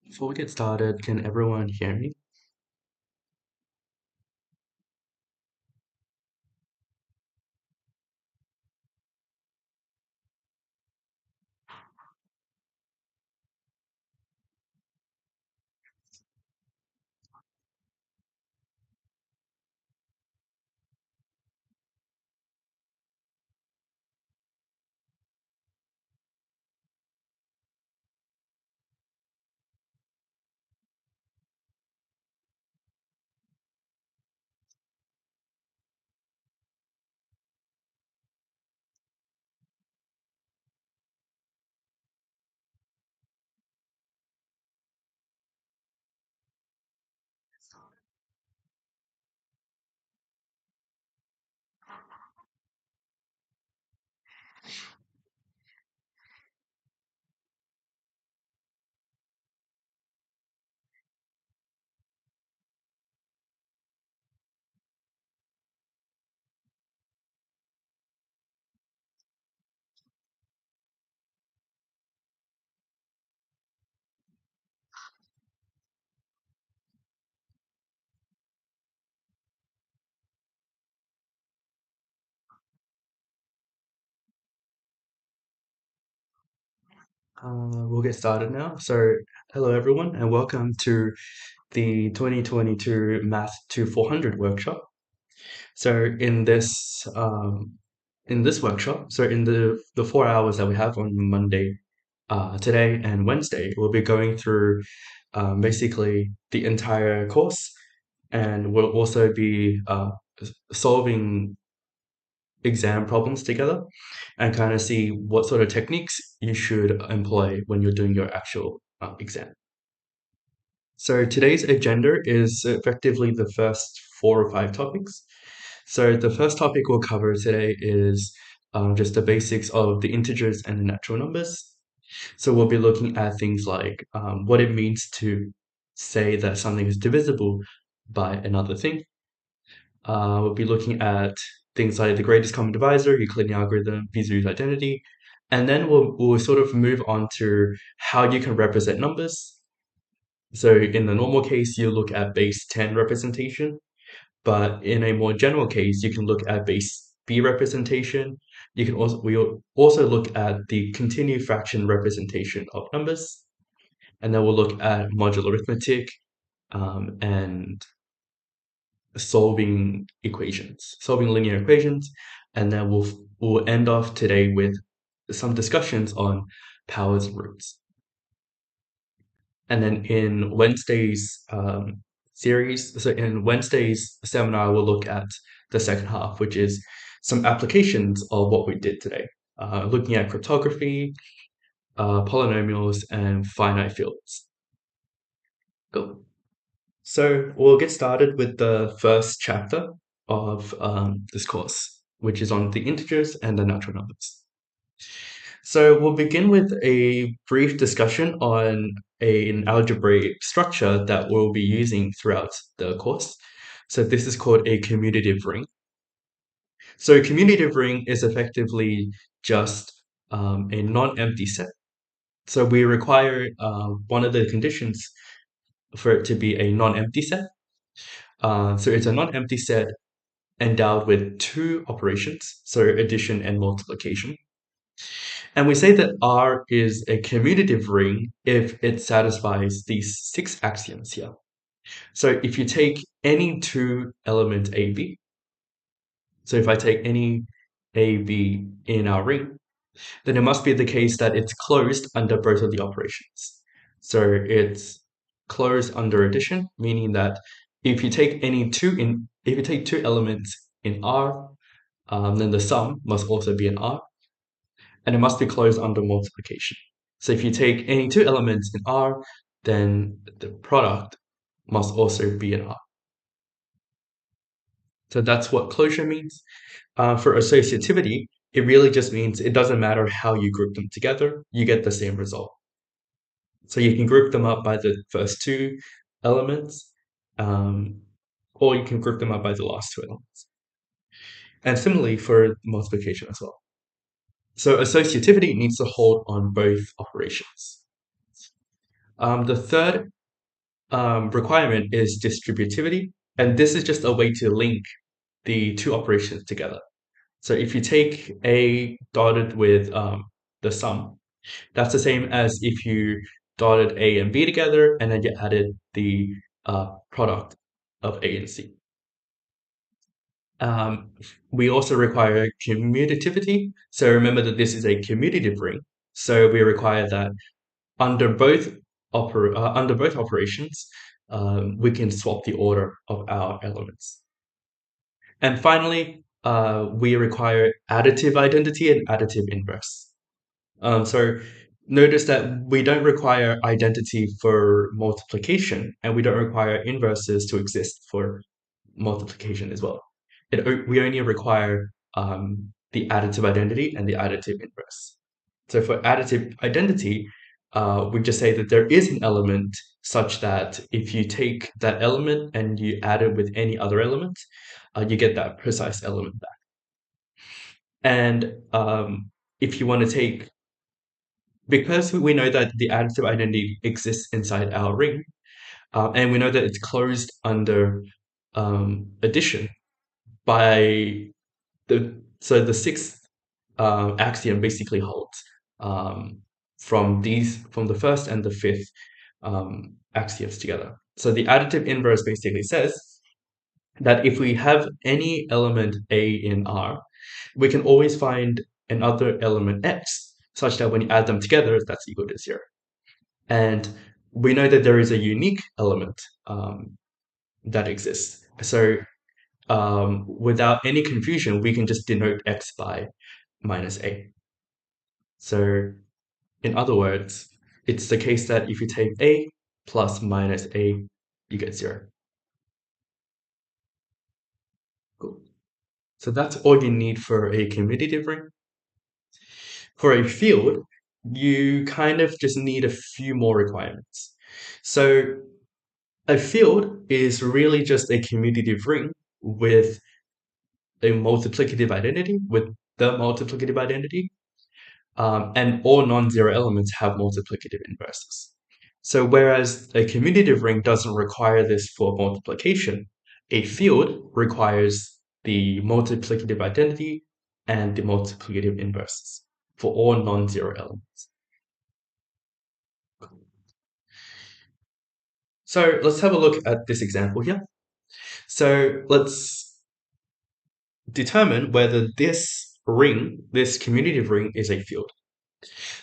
Before we get started, can everyone hear me? We'll get started now. Hello everyone, and welcome to the 2022 Math2400 workshop. So, in this workshop, in the 4 hours that we have on Monday, today, and Wednesday, we'll be going through basically the entire course, and we'll also be solving exam problems together and kind of see what sort of techniques you should employ when you're doing your actual exam. So today's agenda is effectively the first 4 or 5 topics. So the first topic we'll cover today is just the basics of the integers and the natural numbers. So we'll be looking at things like what it means to say that something is divisible by another thing. We'll be looking at things like the greatest common divisor, Euclidean algorithm, Bezier identity, and then we'll sort of move on to how you can represent numbers. So in the normal case, you look at base 10 representation, but in a more general case, you can look at base B representation. We'll also look at the continued fraction representation of numbers, and then we'll look at modular arithmetic and solving linear equations, and then we'll end off today with some discussions on powers and roots. And then in Wednesday's seminar, we'll look at the second half, which is some applications of what we did today, looking at cryptography, polynomials, and finite fields. Go. So we'll get started with the first chapter of this course, which is on the integers and the natural numbers. So we'll begin with a brief discussion on an algebraic structure that we'll be using throughout the course. So this is called a commutative ring. So a commutative ring is effectively just a non-empty set. So we require one of the conditions for it to be a non-empty set. So it's a non-empty set endowed with two operations, so addition and multiplication. And we say that R is a commutative ring if it satisfies these 6 axioms here. So if you take any two element AB, so if I take any AB in our ring, then it must be the case that it's closed under both of the operations. So it's closed under addition, meaning that if you take two elements in R, then the sum must also be in R, and it must be closed under multiplication. So if you take any two elements in R, then the product must also be in R. So that's what closure means. For associativity, it really just means it doesn't matter how you group them together, you get the same result. So you can group them up by the first two elements, or you can group them up by the last two elements. And similarly for multiplication as well. So associativity needs to hold on both operations. The third requirement is distributivity, and this is just a way to link the two operations together. So if you take A dotted with the sum, that's the same as if you dotted A and B together and then you added the product of A and C. Um, we also require commutativity. So remember that this is a commutative ring. So we require that under both operations, we can swap the order of our elements. And finally, we require additive identity and additive inverse. So notice that we don't require identity for multiplication, and we don't require inverses to exist for multiplication as well. We only require the additive identity and the additive inverse. So for additive identity, we just say that there is an element such that if you take that element and you add it with any other element, you get that precise element back. And if you want to take, because we know that the additive identity exists inside our ring, and we know that it's closed under addition by the sixth axiom basically holds from the first and the fifth axioms together. So the additive inverse basically says that if we have any element A in R, we can always find another element X such that when you add them together, that's equal to 0. And we know that there is a unique element that exists. So without any confusion, we can just denote X by minus A. So in other words, it's the case that if you take A plus minus A, you get 0. Cool. So that's all you need for a commutative ring. For a field, you kind of just need a few more requirements. So a field is really just a commutative ring with a multiplicative identity, with the multiplicative identity, and all non-zero elements have multiplicative inverses. So whereas a commutative ring doesn't require this for multiplication, a field requires the multiplicative identity and the multiplicative inverses for all non-zero elements. So let's have a look at this example here. So let's determine whether this ring, this commutative ring, is a field.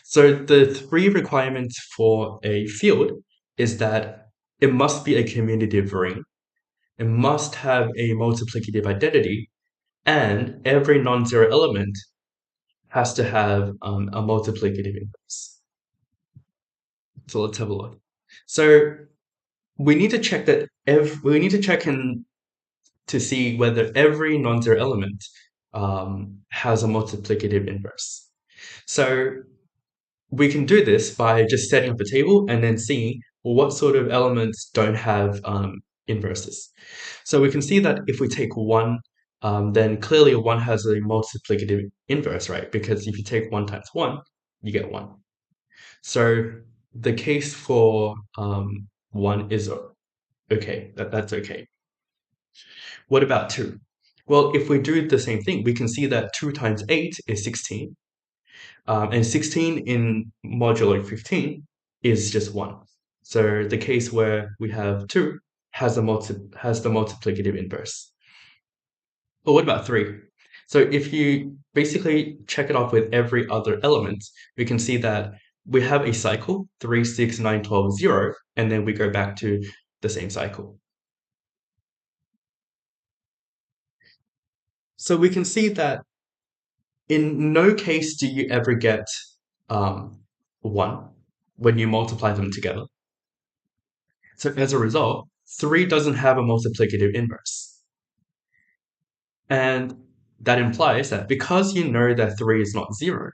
So the three requirements for a field is that it must be a commutative ring, it must have a multiplicative identity, and every non-zero element has to have a multiplicative inverse. So let's have a look. So we need to check that we need to check in to see whether every non-zero element has a multiplicative inverse. So we can do this by just setting up a table and then seeing what sort of elements don't have inverses. So we can see that if we take 1, then clearly 1 has a multiplicative inverse, right? Because if you take 1 times 1, you get 1. So the case for 1 is okay, that's okay. What about 2? Well, if we do the same thing, we can see that 2 times 8 is 16. And 16 in modulo 15 is just 1. So the case where we have 2 has the multiplicative inverse. But what about 3? So if you basically check it off with every other element, we can see that we have a cycle, 3, 6, 9, 12, 0, and then we go back to the same cycle. So we can see that in no case do you ever get 1 when you multiply them together. So as a result, 3 doesn't have a multiplicative inverse. And that implies that because you know that 3 is not 0,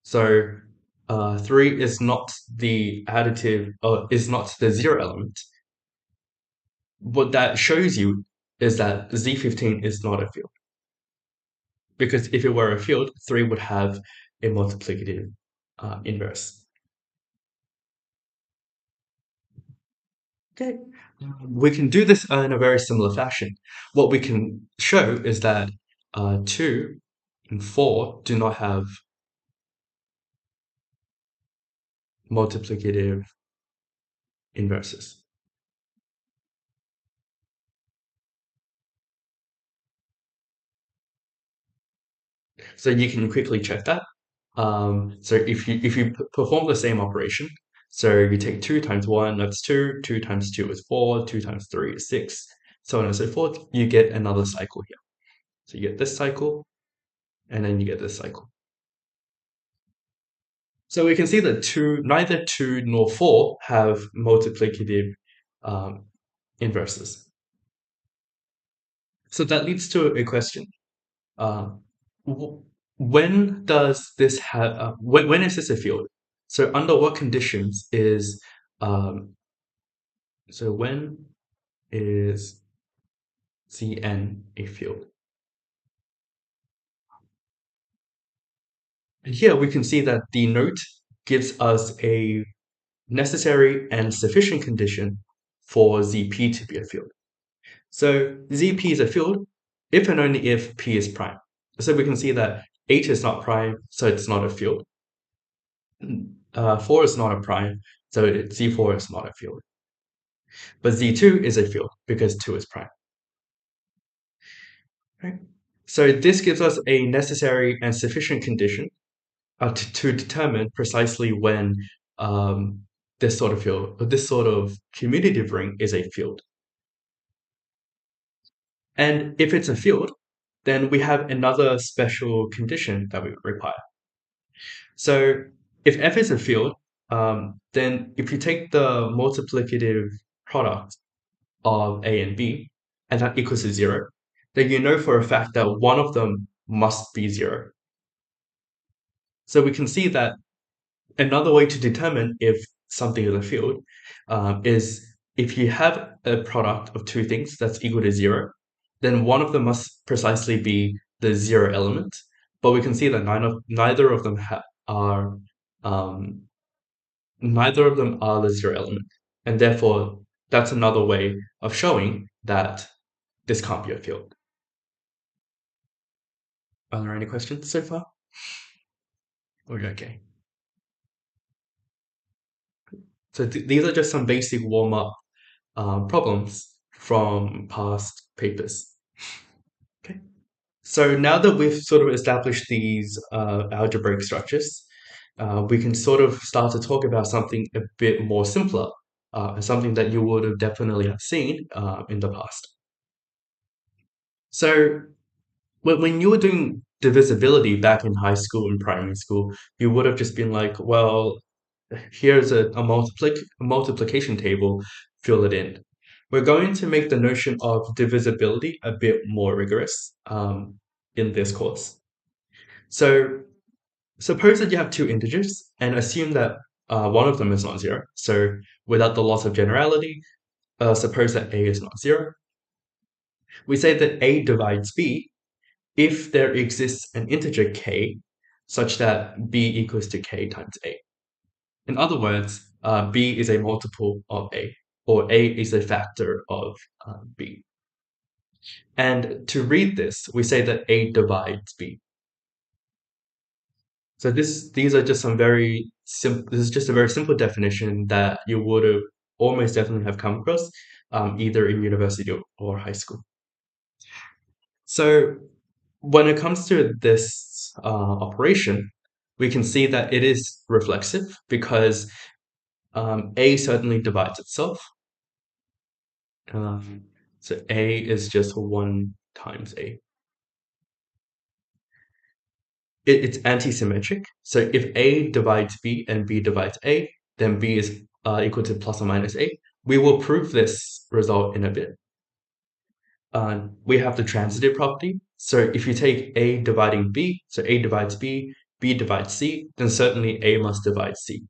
so 3 is not the additive, or is not the 0 element, what that shows you is that Z15 is not a field. Because if it were a field, 3 would have a multiplicative inverse. Okay, we can do this in a very similar fashion. What we can show is that 2 and 4 do not have multiplicative inverses. So you can quickly check that. So if you perform the same operation, so you take 2 times 1, that's 2, 2 times 2 is 4, 2 times 3 is 6, so on and so forth, you get another cycle here. So you get this cycle, and then you get this cycle. So we can see that neither 2 nor 4 have multiplicative um, inverses. So that leads to a question. Um, when does this have, when is this a field? So under what conditions is, um, so when is Cn a field? And here we can see that the note gives us a necessary and sufficient condition for Zp to be a field. So Zp is a field if and only if P is prime. So we can see that 8 is not prime, so it's not a field. 4 is not a prime, so Z4 is not a field. But Z2 is a field because 2 is prime. Right? So this gives us a necessary and sufficient condition to determine precisely when this sort of field, or this sort of commutative ring is a field. And if it's a field, then we have another special condition that we require. So if F is a field, then if you take the multiplicative product of A and B, and that equals to 0, then you know for a fact that one of them must be 0. So we can see that another way to determine if something is a field is if you have a product of two things that's equal to 0, then one of them must precisely be the 0 element. But we can see that neither of them are um, neither of them are the 0 element, and therefore that's another way of showing that this can't be a field. Are there any questions so far? Okay. So these are just some basic warm-up problems from past papers. Okay. So now that we've sort of established these algebraic structures, we can sort of start to talk about something a bit more simpler, something that you would have definitely have seen in the past. So when you were doing divisibility back in high school and primary school, you would have just been like, well, here's a multiplication table, fill it in. We're going to make the notion of divisibility a bit more rigorous in this course. So suppose that you have two integers and assume that one of them is not 0. So without the loss of generality, suppose that a is not 0. We say that a divides b if there exists an integer k such that b equals to k times a. In other words, b is a multiple of a, or a is a factor of b. And to read this, we say that a divides b. So these are just some very simple. This is just a very simple definition that you would have almost definitely have come across, either in university or high school. So when it comes to this operation, we can see that it is reflexive because a certainly divides itself. So a is just 1 times a. It's anti-symmetric. So if a divides b and b divides a, then b is equal to plus or minus a. We will prove this result in a bit. We have the transitive property. So if you take a dividing b, so a divides b, b divides c, then certainly a must divide c.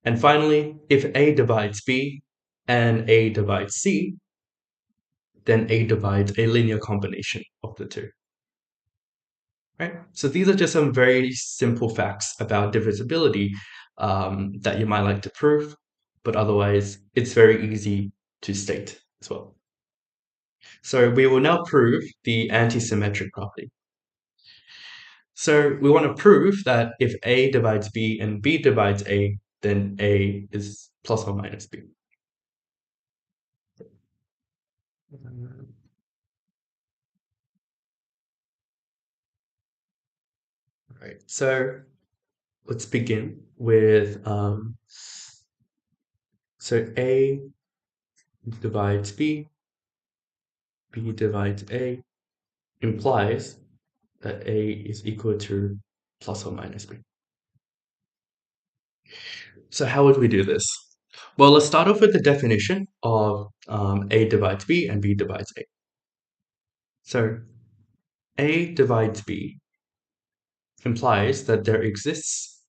And finally, if a divides b and a divides c, then a divides a linear combination of the two. Right? So these are just some very simple facts about divisibility that you might like to prove. but otherwise it's very easy to state as well. So we will now prove the anti-symmetric property. So we want to prove that if A divides B and B divides A, then A is plus or minus B. Right. So let's begin with so A divides B, B divides A implies that A is equal to plus or minus B. So how would we do this? Well, let's start off with the definition of A divides B and B divides A. So A divides B implies that there exists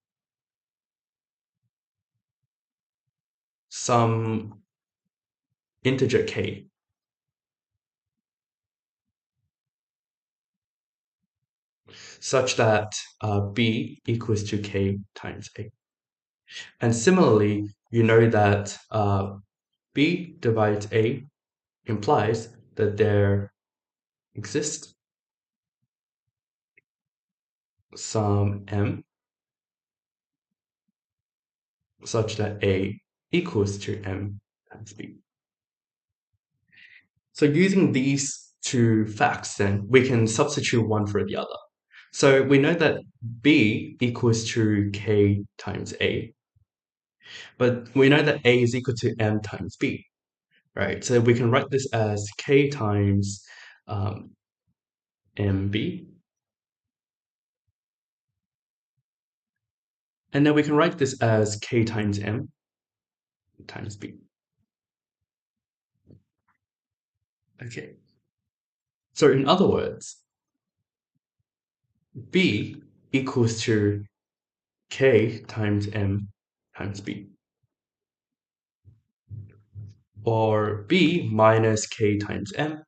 some integer k such that B equals to k times A. And similarly, you know that B divides A implies that there exists some m such that A equals to m times B. So using these two facts, then we can substitute one for the other. So we know that B equals to k times A, but we know that A is equal to m times B, right? So we can write this as k times mb, and then we can write this as k times m times b. Okay. So in other words, b equals to k times m times b, or b minus k times m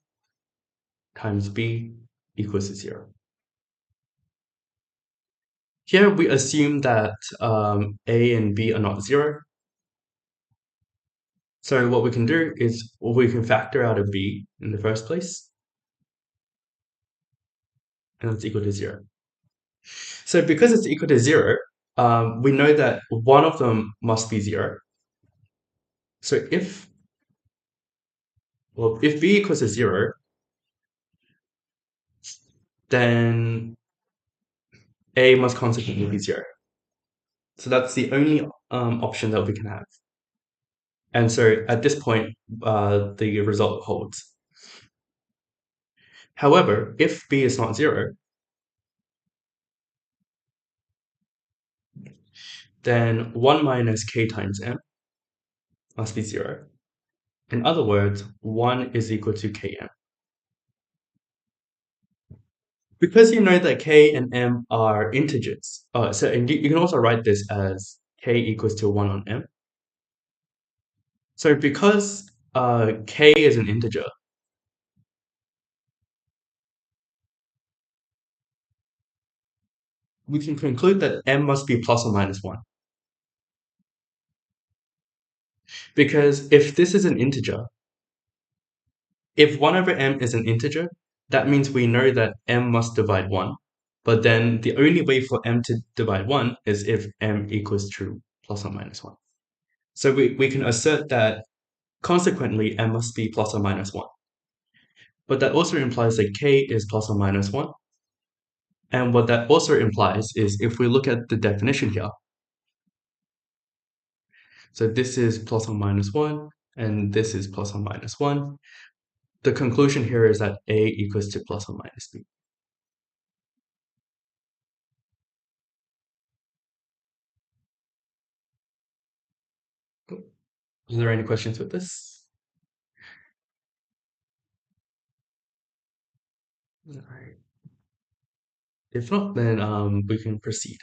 times b equals to 0. Here we assume that a and b are not 0. So what we can do is we can factor out a b in the first place, and it's equal to 0. So because it's equal to 0, we know that one of them must be 0. So if b equals to 0, then a must consequently be 0. So that's the only option that we can have. And so at this point, the result holds. However, if b is not 0, then 1 minus k times m must be 0. In other words, 1 is equal to km. Because you know that k and m are integers, and you can also write this as k equals to 1 on m. So because k is an integer, we can conclude that m must be plus or minus 1. Because if this is an integer, if 1 over m is an integer, that means we know that m must divide 1. But then the only way for m to divide 1 is if m equals to plus or minus 1. So we can assert that consequently m must be plus or minus 1. But that also implies that k is plus or minus 1. And what that also implies is if we look at the definition here, so this is plus or minus 1, and this is plus or minus 1. The conclusion here is that a equals to plus or minus b. Is there any questions with this? All right. If not, then we can proceed.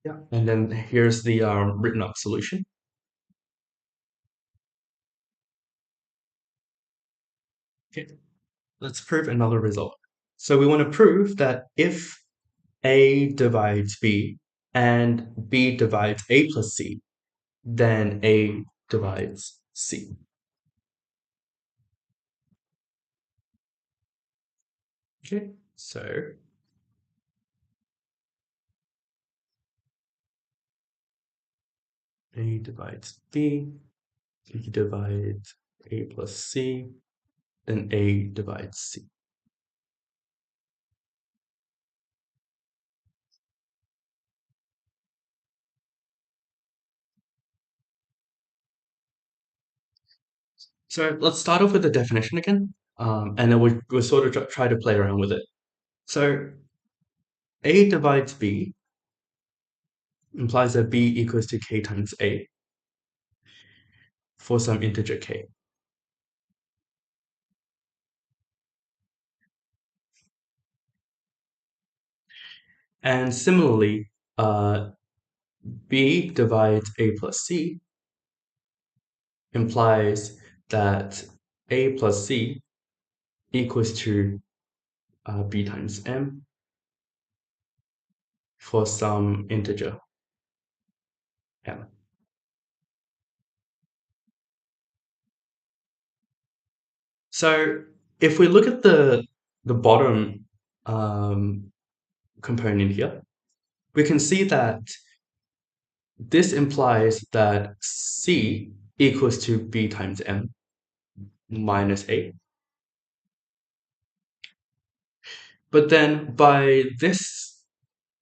Yeah. And then here's the written up solution. Okay. Let's prove another result. So we want to prove that if a divides b and B divides A plus C, then A divides C. Okay, so A divides B, B divides A plus C, then A divides C. So let's start off with the definition again, and then we'll sort of try to play around with it. So A divides B implies that B equals to K times A for some integer K. And similarly, B divides A plus C implies that A plus C equals to B times M for some integer M. So if we look at the bottom component here, we can see that this implies that C equals to B times M minus A. But then by this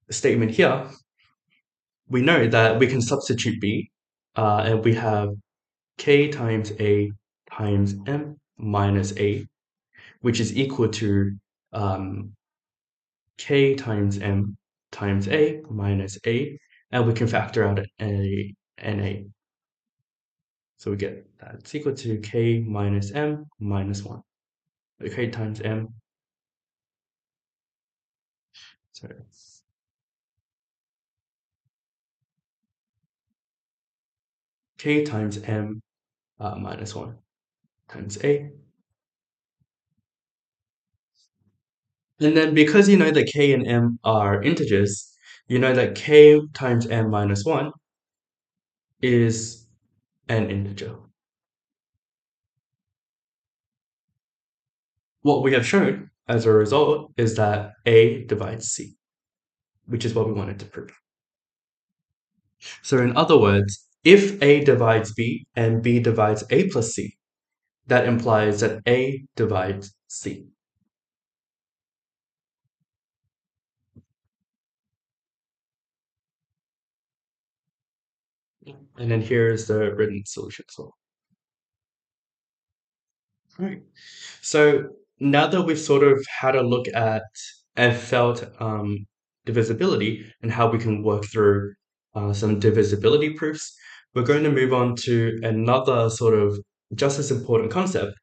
statement here, we know that we can substitute B, and we have K times A times M minus A, which is equal to K times M times A minus A, and we can factor out A and A. So we get that it's equal to K minus M minus 1. K times M, sorry, K times M minus 1 times A. And then because you know that K and M are integers, you know that K times M minus 1 is an integer. What we have shown as a result is that A divides C, which is what we wanted to prove. So in other words, if A divides B and B divides A plus C, that implies that A divides C. And then here's the written solution. So, right. So now that we've sort of had a look at and felt divisibility and how we can work through some divisibility proofs, we're going to move on to another sort of just as important concept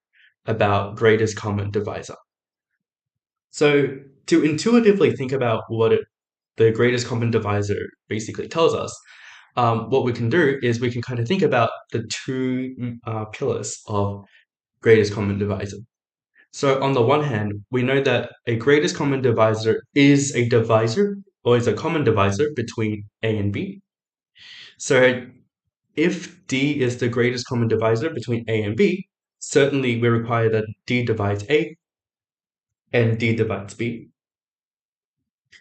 about greatest common divisor. So to intuitively think about what the greatest common divisor basically tells us, what we can do is we can kind of think about the two pillars of greatest common divisor. So on the one hand, we know that a greatest common divisor is a divisor or is a common divisor between A and B. So if D is the greatest common divisor between A and B, certainly we require that D divides A and D divides B.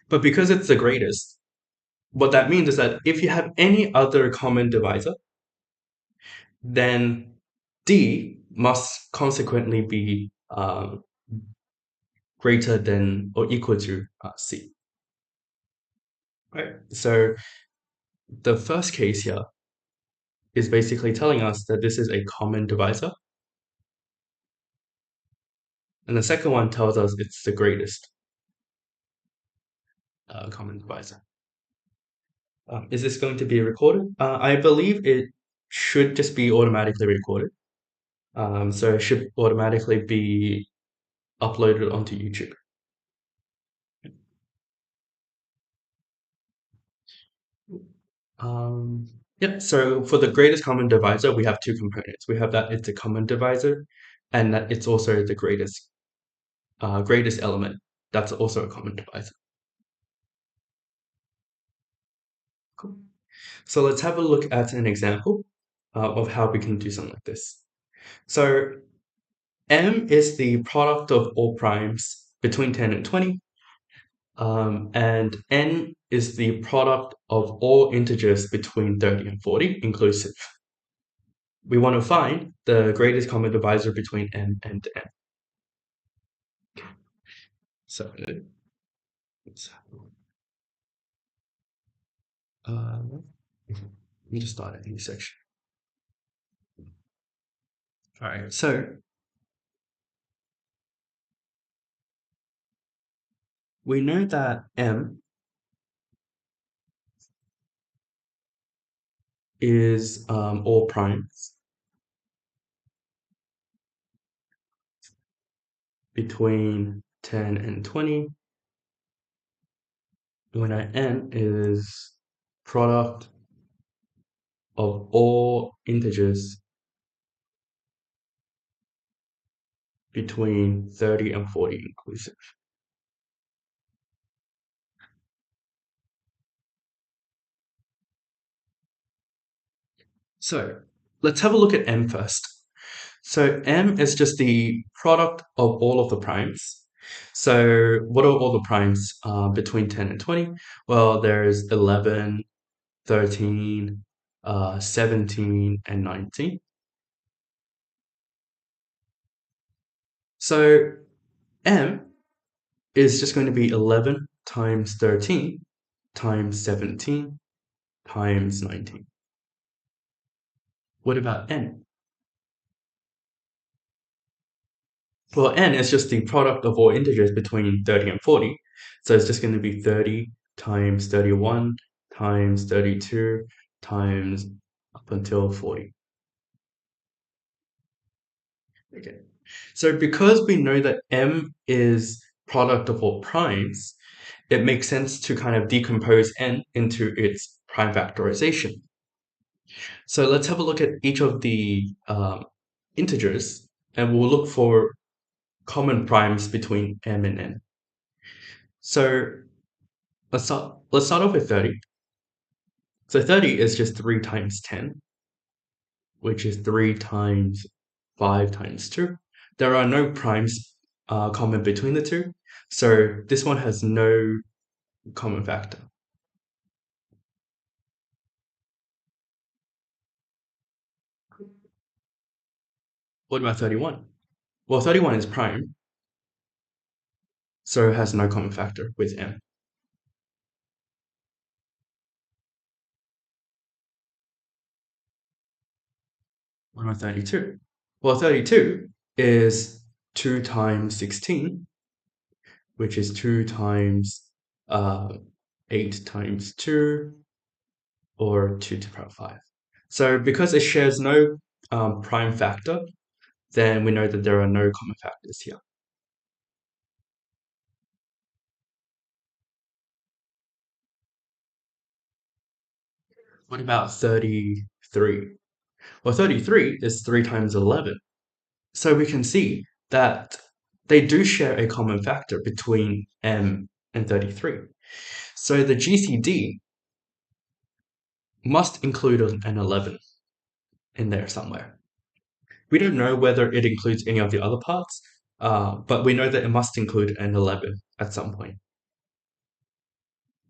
But because it's the greatest, what that means is that if you have any other common divisor, then D must consequently be greater than or equal to C. Right. So the first case here is basically telling us that this is a common divisor. And the second one tells us it's the greatest common divisor. Is this going to be recorded? I believe it should just be automatically recorded. So it should automatically be uploaded onto YouTube. Yep, so for the greatest common divisor, we have two components. We have that it's a common divisor and that it's also the greatest element. That's also a common divisor. Cool. So let's have a look at an example of how we can do something like this. So M is the product of all primes between 10 and 20, and N is the product of all integers between 30 and 40, inclusive. We want to find the greatest common divisor between M and N. So let's let me just start a new section. All right, so we know that M is all primes between 10 and 20, when N is product of all integers between 30 and 40 inclusive. So let's have a look at M first. So M is just the product of all of the primes. So what are all the primes between 10 and 20? Well, there's 11, 13, 17, and 19. So M is just going to be 11 times 13 times 17 times 19. What about N? Well, N is just the product of all integers between 30 and 40. So it's just going to be 30 times 31 times 32 times up until 40. Okay. So because we know that M is product of all primes, it makes sense to kind of decompose N into its prime factorization. So let's have a look at each of the integers, and we'll look for common primes between M and N. So let's start off with 30. So 30 is just 3 times 10, which is 3 times 5 times 2. There are no primes common between the two, so this one has no common factor. What about 31? Well, 31 is prime, so it has no common factor with M. What about 32? Well, 32 is 2 times 16, which is 2 times 8 times 2, or 2 to the power 5. So because it shares no prime factor, then we know that there are no common factors here. What about 33? Well, 33 is 3 times 11. So we can see that they do share a common factor between M and 33. So the GCD must include an 11 in there somewhere. We don't know whether it includes any of the other parts, but we know that it must include an 11 at some point.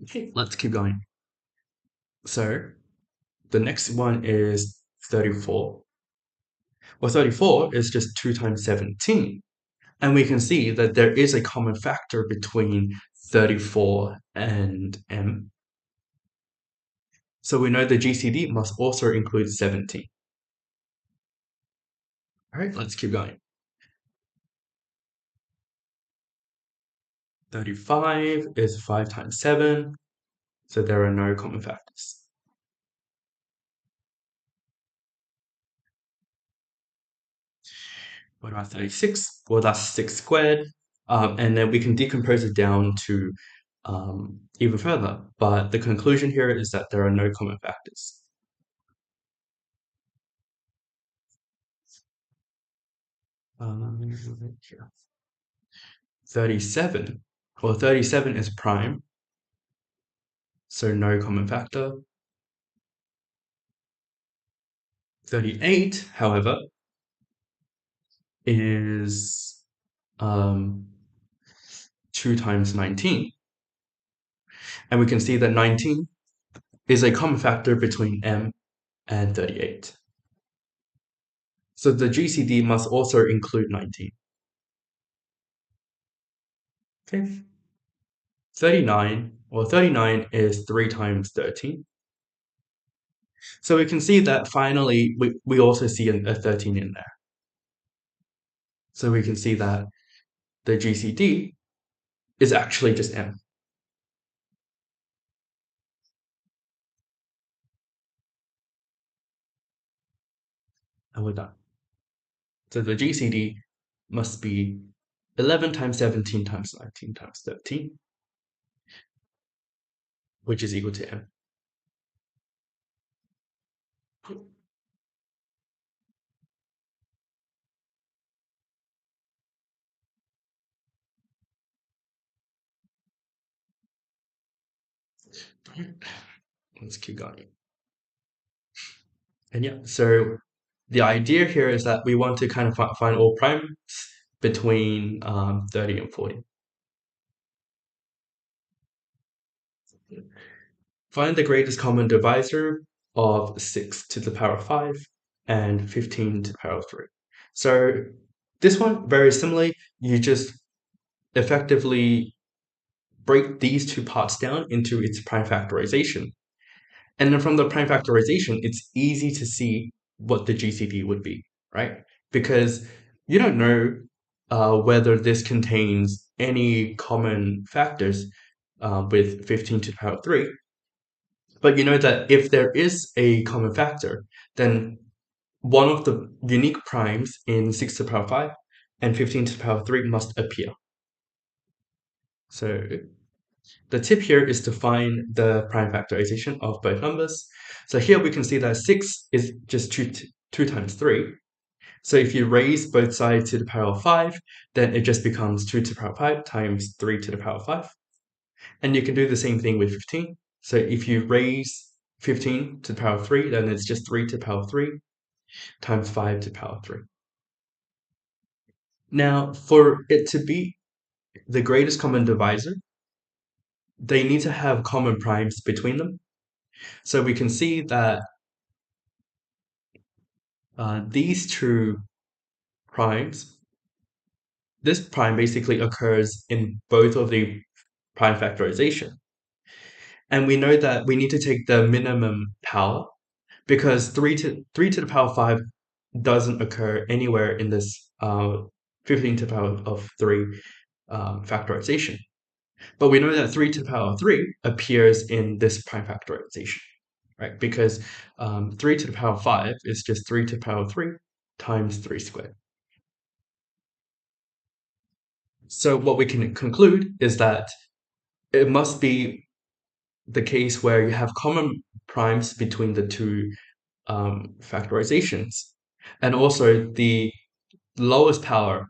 Okay, let's keep going. So the next one is 34. Well, 34 is just 2 times 17. And we can see that there is a common factor between 34 and M. So we know the GCD must also include 17. All right, let's keep going. 35 is 5 times 7, so there are no common factors. What about 36? Well, that's 6 squared, and then we can decompose it down to even further, but the conclusion here is that there are no common factors. Here. 37. Well, 37 is prime, so no common factor. 38, however, is 2 times 19. And we can see that 19 is a common factor between m and 38. So the GCD must also include 19. Okay. 39 is 3 times 13. So we can see that finally we also see a 13 in there. So we can see that the GCD is actually just m. And we're done. So the GCD must be 11 times 17 times 19 times 13, which is equal to m. Let's keep going. And yeah, so the idea here is that we want to kind of find all primes between 30 and 40. Find the greatest common divisor of 6 to the power of 5 and 15 to the power of 3. So this one, very similarly, you just effectively break these two parts down into its prime factorization. And then from the prime factorization, it's easy to see what the GCD would be, right? Because you don't know whether this contains any common factors with 15 to the power of 3. But you know that if there is a common factor, then one of the unique primes in 6 to the power of 5 and 15 to the power of 3 must appear. So the tip here is to find the prime factorization of both numbers. So here we can see that 6 is just 2 times 3. So if you raise both sides to the power of 5, then it just becomes 2 to the power of 5 times 3 to the power of 5. And you can do the same thing with 15. So if you raise 15 to the power of 3, then it's just 3 to the power of 3 times 5 to the power of 3. Now, for it to be the greatest common divisor, they need to have common primes between them. So we can see that these two primes, this prime basically occurs in both of the prime factorization. And we know that we need to take the minimum power because 3 to the power of 5 doesn't occur anywhere in this 15 to the power of 3 factorization. But we know that 3 to the power of 3 appears in this prime factorization, right? Because 3 to the power of 5 is just 3 to the power of 3 times 3 squared. So what we can conclude is that it must be the case where you have common primes between the two factorizations. And also the lowest power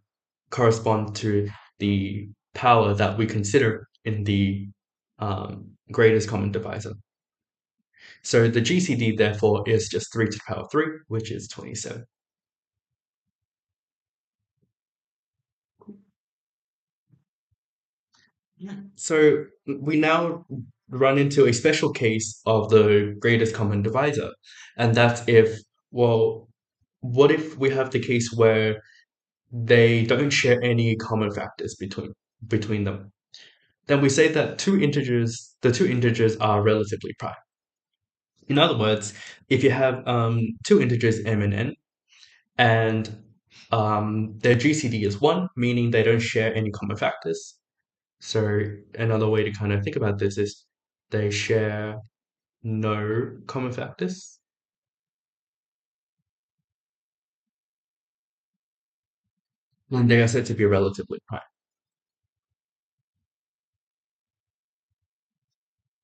corresponds to the power that we consider in the greatest common divisor. So the GCD therefore is just 3 to the power of 3, which is 27. So we now run into a special case of the greatest common divisor. And that's if, well, what if we have the case where they don't share any common factors between them? Then we say that the two integers are relatively prime. In other words, if you have two integers m and n, and their GCD is 1, meaning they don't share any common factors. So another way to kind of think about this is they share no common factors. And they are said to be relatively prime.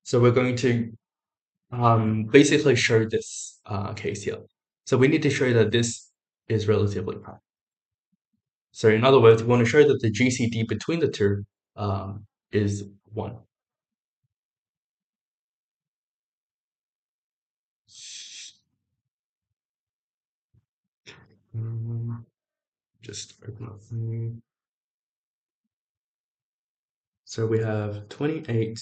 So we're going to basically show this case here. So we need to show that this is relatively prime. So in other words, we want to show that the GCD between the two is 1. Just open up. So we have 28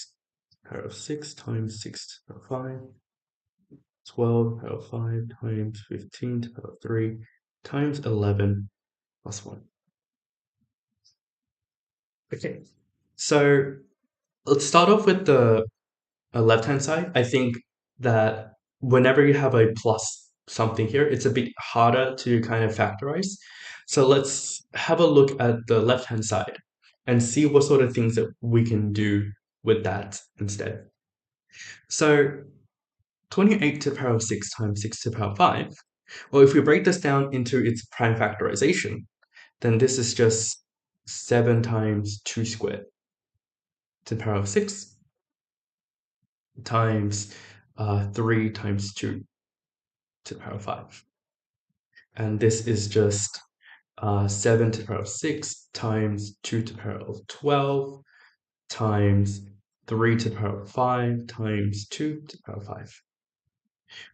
power of 6 times 6 to the power of 5, 12 power of 5 times 15 to the power of 3 times 11 plus 1. Okay, so let's start off with the left-hand side. I think that whenever you have a plus something here, it's a bit harder to kind of factorize. So let's have a look at the left-hand side and see what sort of things that we can do with that instead. So 28 to the power of 6 times 6 to the power of 5. Well, if we break this down into its prime factorization, then this is just 7 times 2 squared to the power of 6 times 3 times 2 to the power of 5. And this is just 7 to the power of 6 times 2 to the power of 12 times 3 to the power of 5 times 2 to the power of 5,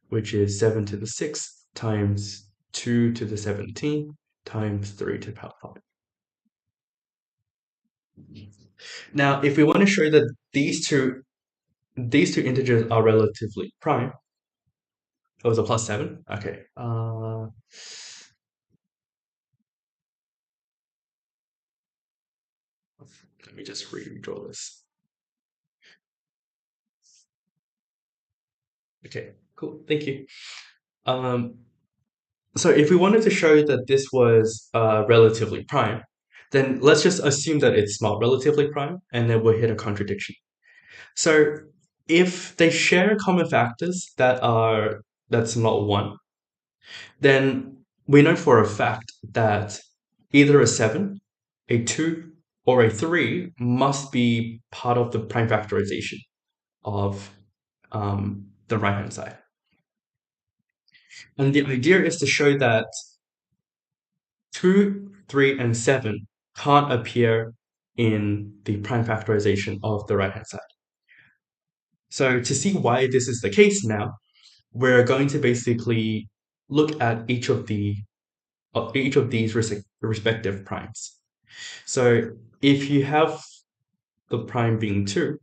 which is 7 to the 6th times 2 to the 17th times 3 to the power of 5. Now, if we want to show that these two integers are relatively prime, it was a plus 7. Okay. Let me just redraw this. Okay, cool. Thank you. So if we wanted to show that this was relatively prime, then let's just assume that it's not relatively prime, and then we'll hit a contradiction. So if they share common factors that's not 1, then we know for a fact that either a 7, a 2, or a 3 must be part of the prime factorization of the right-hand side. And the idea is to show that 2, 3, and 7 can't appear in the prime factorization of the right-hand side. So to see why this is the case now, we're going to basically look at each of these respective primes. So if you have the prime being 2,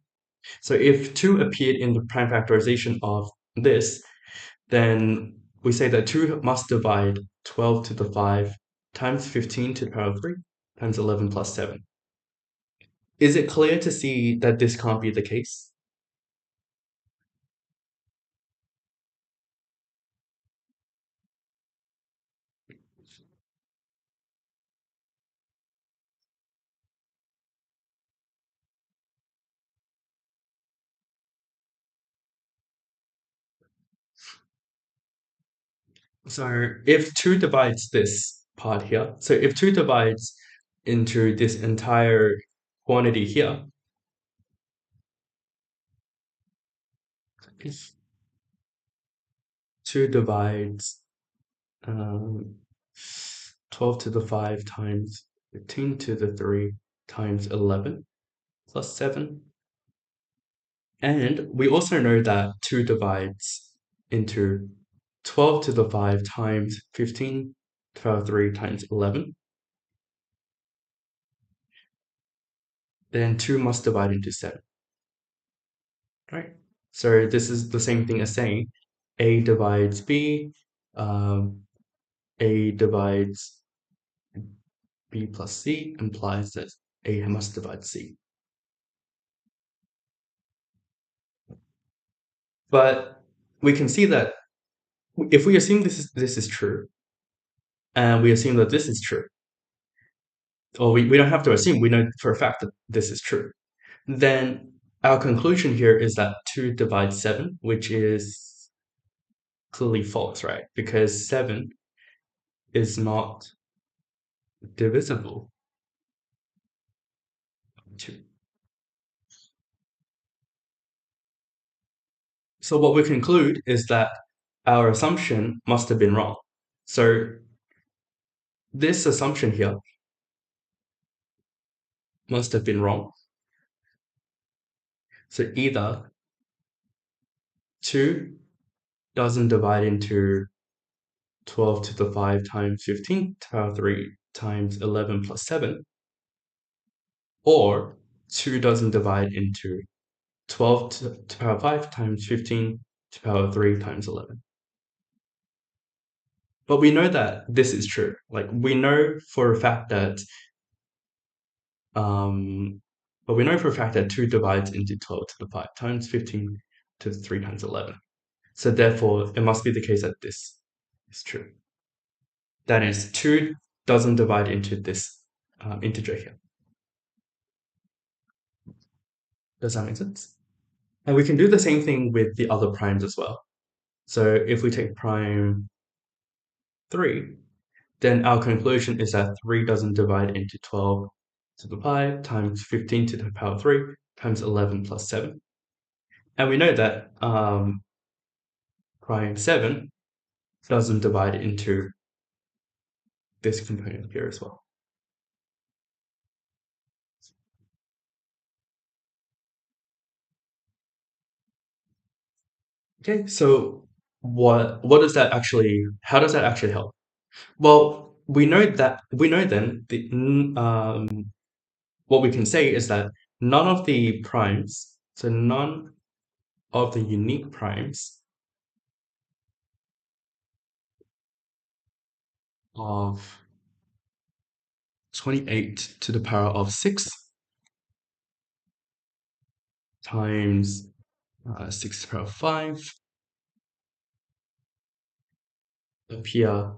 so if 2 appeared in the prime factorization of this, then we say that 2 must divide 12 to the 5 times 15 to the power of 3 times 11 plus 7. Is it clear to see that this can't be the case? So if 2 divides this part here, so if 2 divides into this entire quantity here, if 2 divides 12 to the 5 times 15 to the 3 times 11 plus 7. And we also know that 2 divides into 12 to the 5 times 15 to the power of 3 times 11. Then 2 must divide into 7. Right? So this is the same thing as saying A divides B, A divides B plus C implies that A must divide C. But we can see that if we assume this is true, and we assume that this is true, or we don't have to assume, we know for a fact that this is true, then our conclusion here is that 2 divides 7, which is clearly false, right? Because 7 is not divisible by 2. So what we conclude is that our assumption must have been wrong. So this assumption here must have been wrong. So either 2 doesn't divide into 12 to the 5 times 15 to the power 3 times 11 plus 7, or 2 doesn't divide into 12 to the power 5 times 15 to the power 3 times 11. But we know that this is true. Like, we know for a fact that um, 2 divides into 12 to the 5 times 15 to the 3 times 11. So therefore, it must be the case that this is true. That is, 2 doesn't divide into this integer here. Does that make sense? And we can do the same thing with the other primes as well. So if we take prime 3, then our conclusion is that 3 doesn't divide into 12 to the 5 times 15 to the power 3 times 11 plus 7. And we know that prime 7 doesn't divide into this component here as well. Okay, so what does that actually, how does that actually help? Well, we know then what we can say is that none of the primes, so none of the unique primes of 28 to the power of 6 times 6 to the power of 5 appear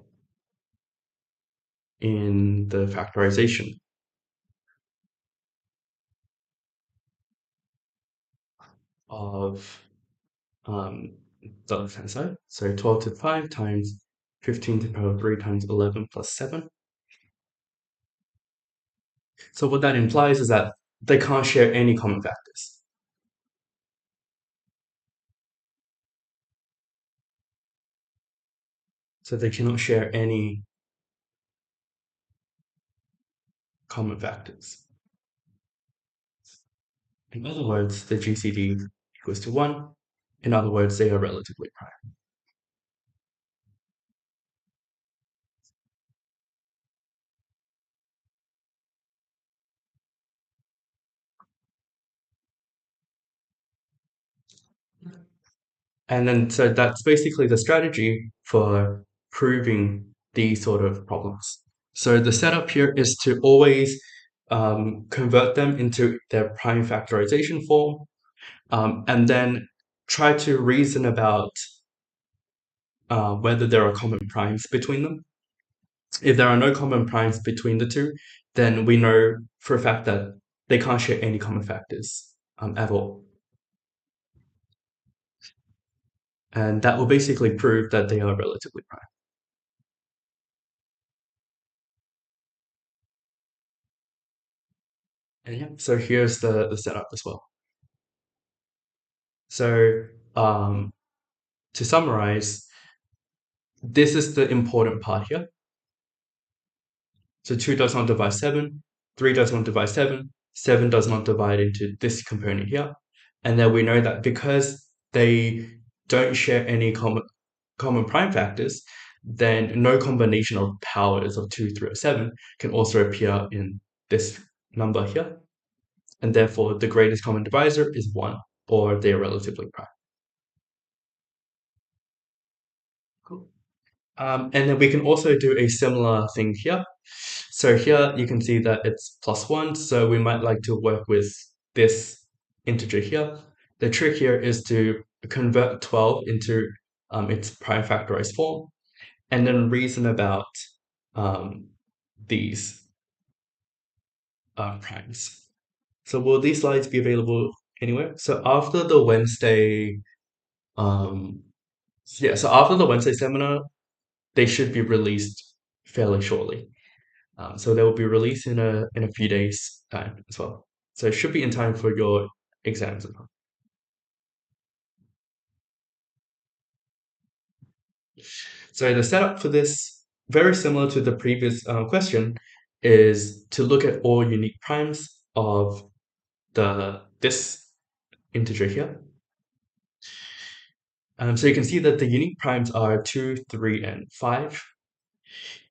in the factorization of the left-hand side. So 12 to the 5 times 15 to the power of 3 times 11 plus 7. So what that implies is that they can't share any common factors. So they cannot share any common factors. In other words, the GCD equals to 1. In other words, they are relatively prime. And then, so that's basically the strategy for proving these sort of problems. So the setup here is to always convert them into their prime factorization form, and then try to reason about whether there are common primes between them. If there are no common primes between the two, then we know for a fact that they can't share any common factors at all. And that will basically prove that they are relatively prime. And yeah, so here's the setup as well. So to summarize, this is the important part here. So 2 does not divide 7, 3 does not divide 7, 7 does not divide into this component here. And then we know that because they don't share any common prime factors, then no combination of powers of 2, 3, or 7 can also appear in this number here. And therefore, the greatest common divisor is 1, or they are relatively prime. Cool. And then we can also do a similar thing here. So here you can see that it's plus 1, so we might like to work with this integer here. The trick here is to convert 12 into its prime factorized form, and then reason about these primes. So will these slides be available anywhere? So after the Wednesday, so after the Wednesday seminar, they should be released fairly shortly. So they will be released in a few days' time as well. So it should be in time for your exams as well. So the setup for this, very similar to the previous question, is to look at all unique primes of this integer here. So you can see that the unique primes are 2, 3, and 5.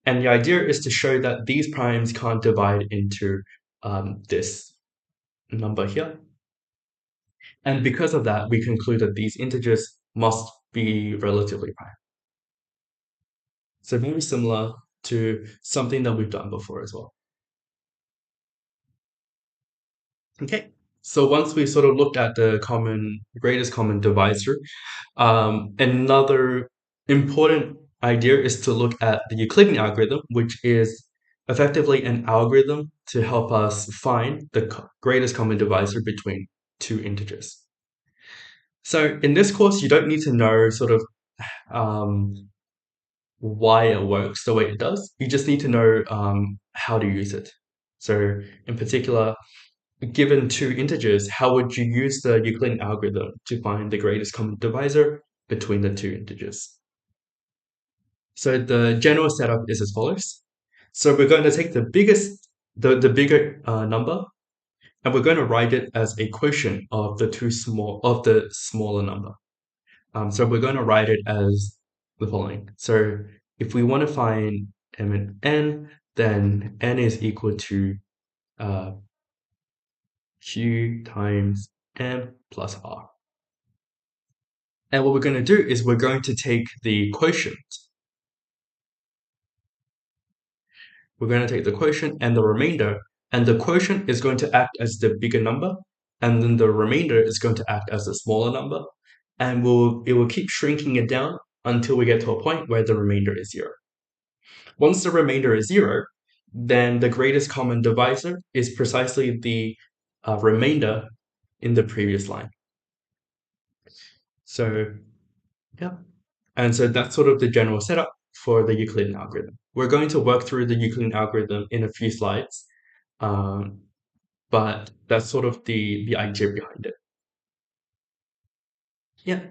And the idea is to show that these primes can't divide into this number here. And because of that, we conclude that these integers must be relatively prime. So very similar to something that we've done before as well. Okay, so once we sort of looked at the greatest common divisor, another important idea is to look at the Euclidean algorithm, which is effectively an algorithm to help us find the greatest common divisor between two integers. So in this course, you don't need to know sort of why it works the way it does. You just need to know how to use it. So in particular, given two integers, how would you use the Euclidean algorithm to find the greatest common divisor between the two integers? So the general setup is as follows. So we're going to take the bigger number, and we're going to write it as a quotient of the smaller number. So we're going to write it as the following. So if we want to find m and n, then n is equal to q times m plus r. And what we're going to do is we're going to take the quotient. We're going to take the quotient and the remainder, and the quotient is going to act as the bigger number, and then the remainder is going to act as the smaller number, and it will keep shrinking it down until we get to a point where the remainder is 0. Once the remainder is 0, then the greatest common divisor is precisely the remainder in the previous line. So, yeah. And so that's sort of the general setup for the Euclidean algorithm. We're going to work through the Euclidean algorithm in a few slides, but that's sort of the idea behind it. Yeah.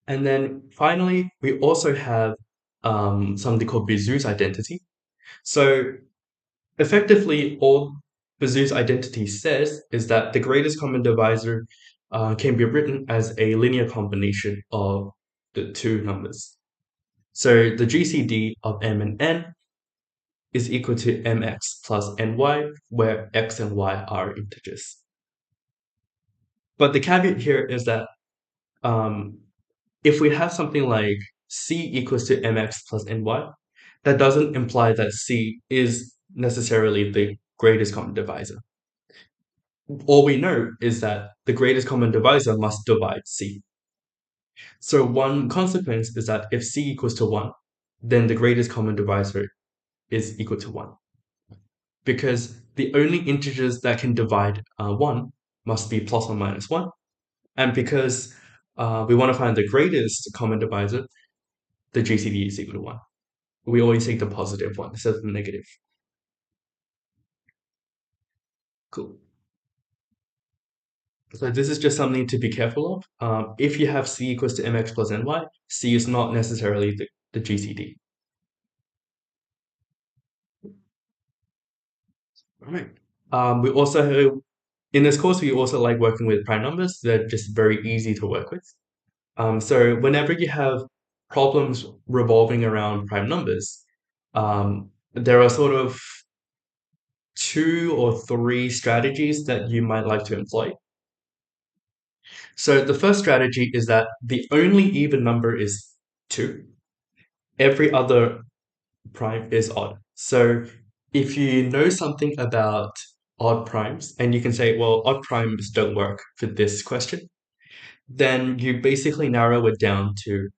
And then finally, we also have something called Bezout's identity. So effectively, all Bezout's identity says is that the greatest common divisor can be written as a linear combination of the two numbers. So the GCD of m and n is equal to mx plus ny, where x and y are integers. But the caveat here is that if we have something like c equals to mx plus ny, that doesn't imply that c is necessarily the greatest common divisor. All we know is that the greatest common divisor must divide c. So one consequence is that if c equals to 1, then the greatest common divisor is equal to 1. Because the only integers that can divide 1 must be plus or minus 1. And because we want to find the greatest common divisor, the GCD is equal to 1. We always take the positive one instead of the negative. Cool. So this is just something to be careful of. If you have c equals to mx plus ny, c is not necessarily the GCD. All right. We also in this course we also like working with prime numbers. They're just very easy to work with. So whenever you have problems revolving around prime numbers, there are sort of 2 or 3 strategies that you might like to employ. So the first strategy is that the only even number is 2. Every other prime is odd. So if you know something about odd primes, and you can say, well, odd primes don't work for this question, then you basically narrow it down to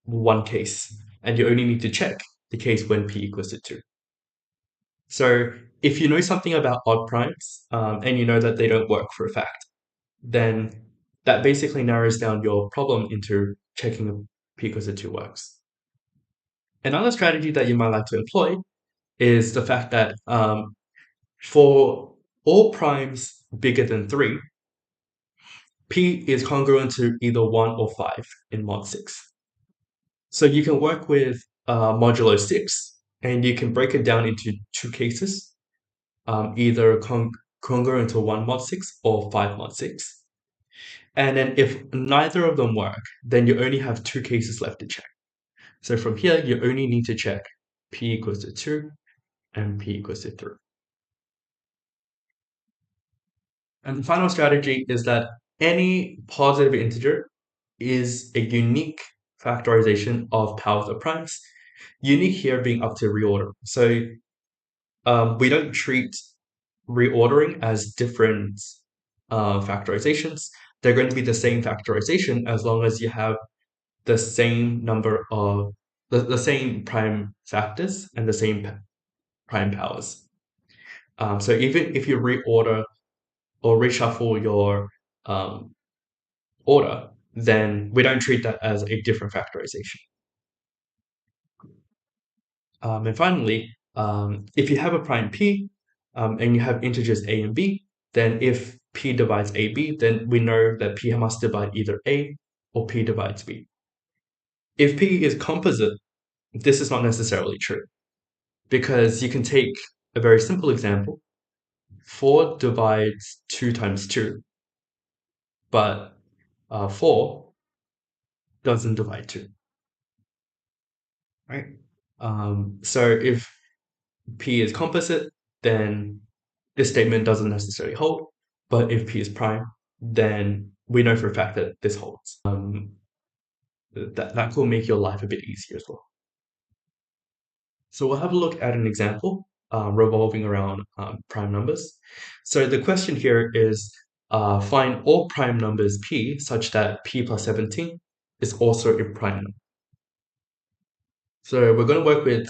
one case, and you only need to check the case when p equals to 2. So if you know something about odd primes, and you know that they don't work for a fact, then that basically narrows down your problem into checking if p equals to 2 works. Another strategy that you might like to employ is the fact that for all primes bigger than 3, p is congruent to either 1 or 5 in mod 6. So you can work with modulo 6, and you can break it down into 2 cases, either congruent to 1 mod 6 or 5 mod 6. And then if neither of them work, then you only have two cases left to check. So from here, you only need to check p equals to 2 and p equals to 3. And the final strategy is that any positive integer is a unique factorization of powers of primes, unique here being up to reorder. So we don't treat reordering as different factorizations. They're going to be the same factorization as long as you have the same number of the same prime factors and the same prime powers. So even if you reorder or reshuffle your order, then we don't treat that as a different factorization. And finally, if you have a prime p and you have integers a and b, then if p divides ab, then we know that p must divide either a or p divides b. If p is composite, this is not necessarily true, because you can take a very simple example. 4 divides 2 times 2, but 4 doesn't divide 2, right? So if p is composite, then this statement doesn't necessarily hold, but if p is prime, then we know for a fact that this holds. That will make your life a bit easier as well. So we'll have a look at an example revolving around prime numbers. So the question here is find all prime numbers p such that p plus 17 is also a prime number. So we're going to work with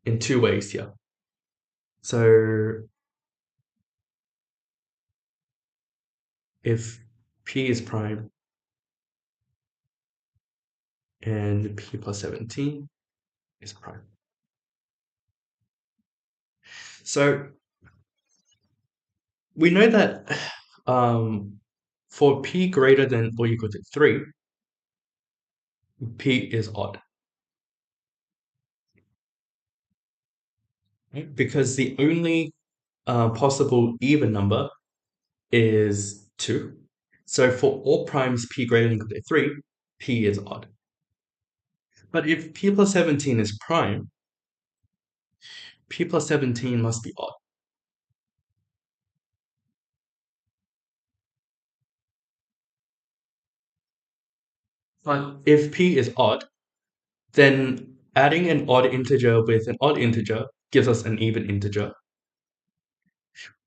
in two ways here. So if p is prime and p plus 17 is prime. So we know that for p greater than or equal to 3, p is odd. Right? Because the only possible even number is 2. So for all primes p greater than or equal to 3, p is odd. But if p plus 17 is prime, p plus 17 must be odd. But if p is odd, then adding an odd integer with an odd integer gives us an even integer.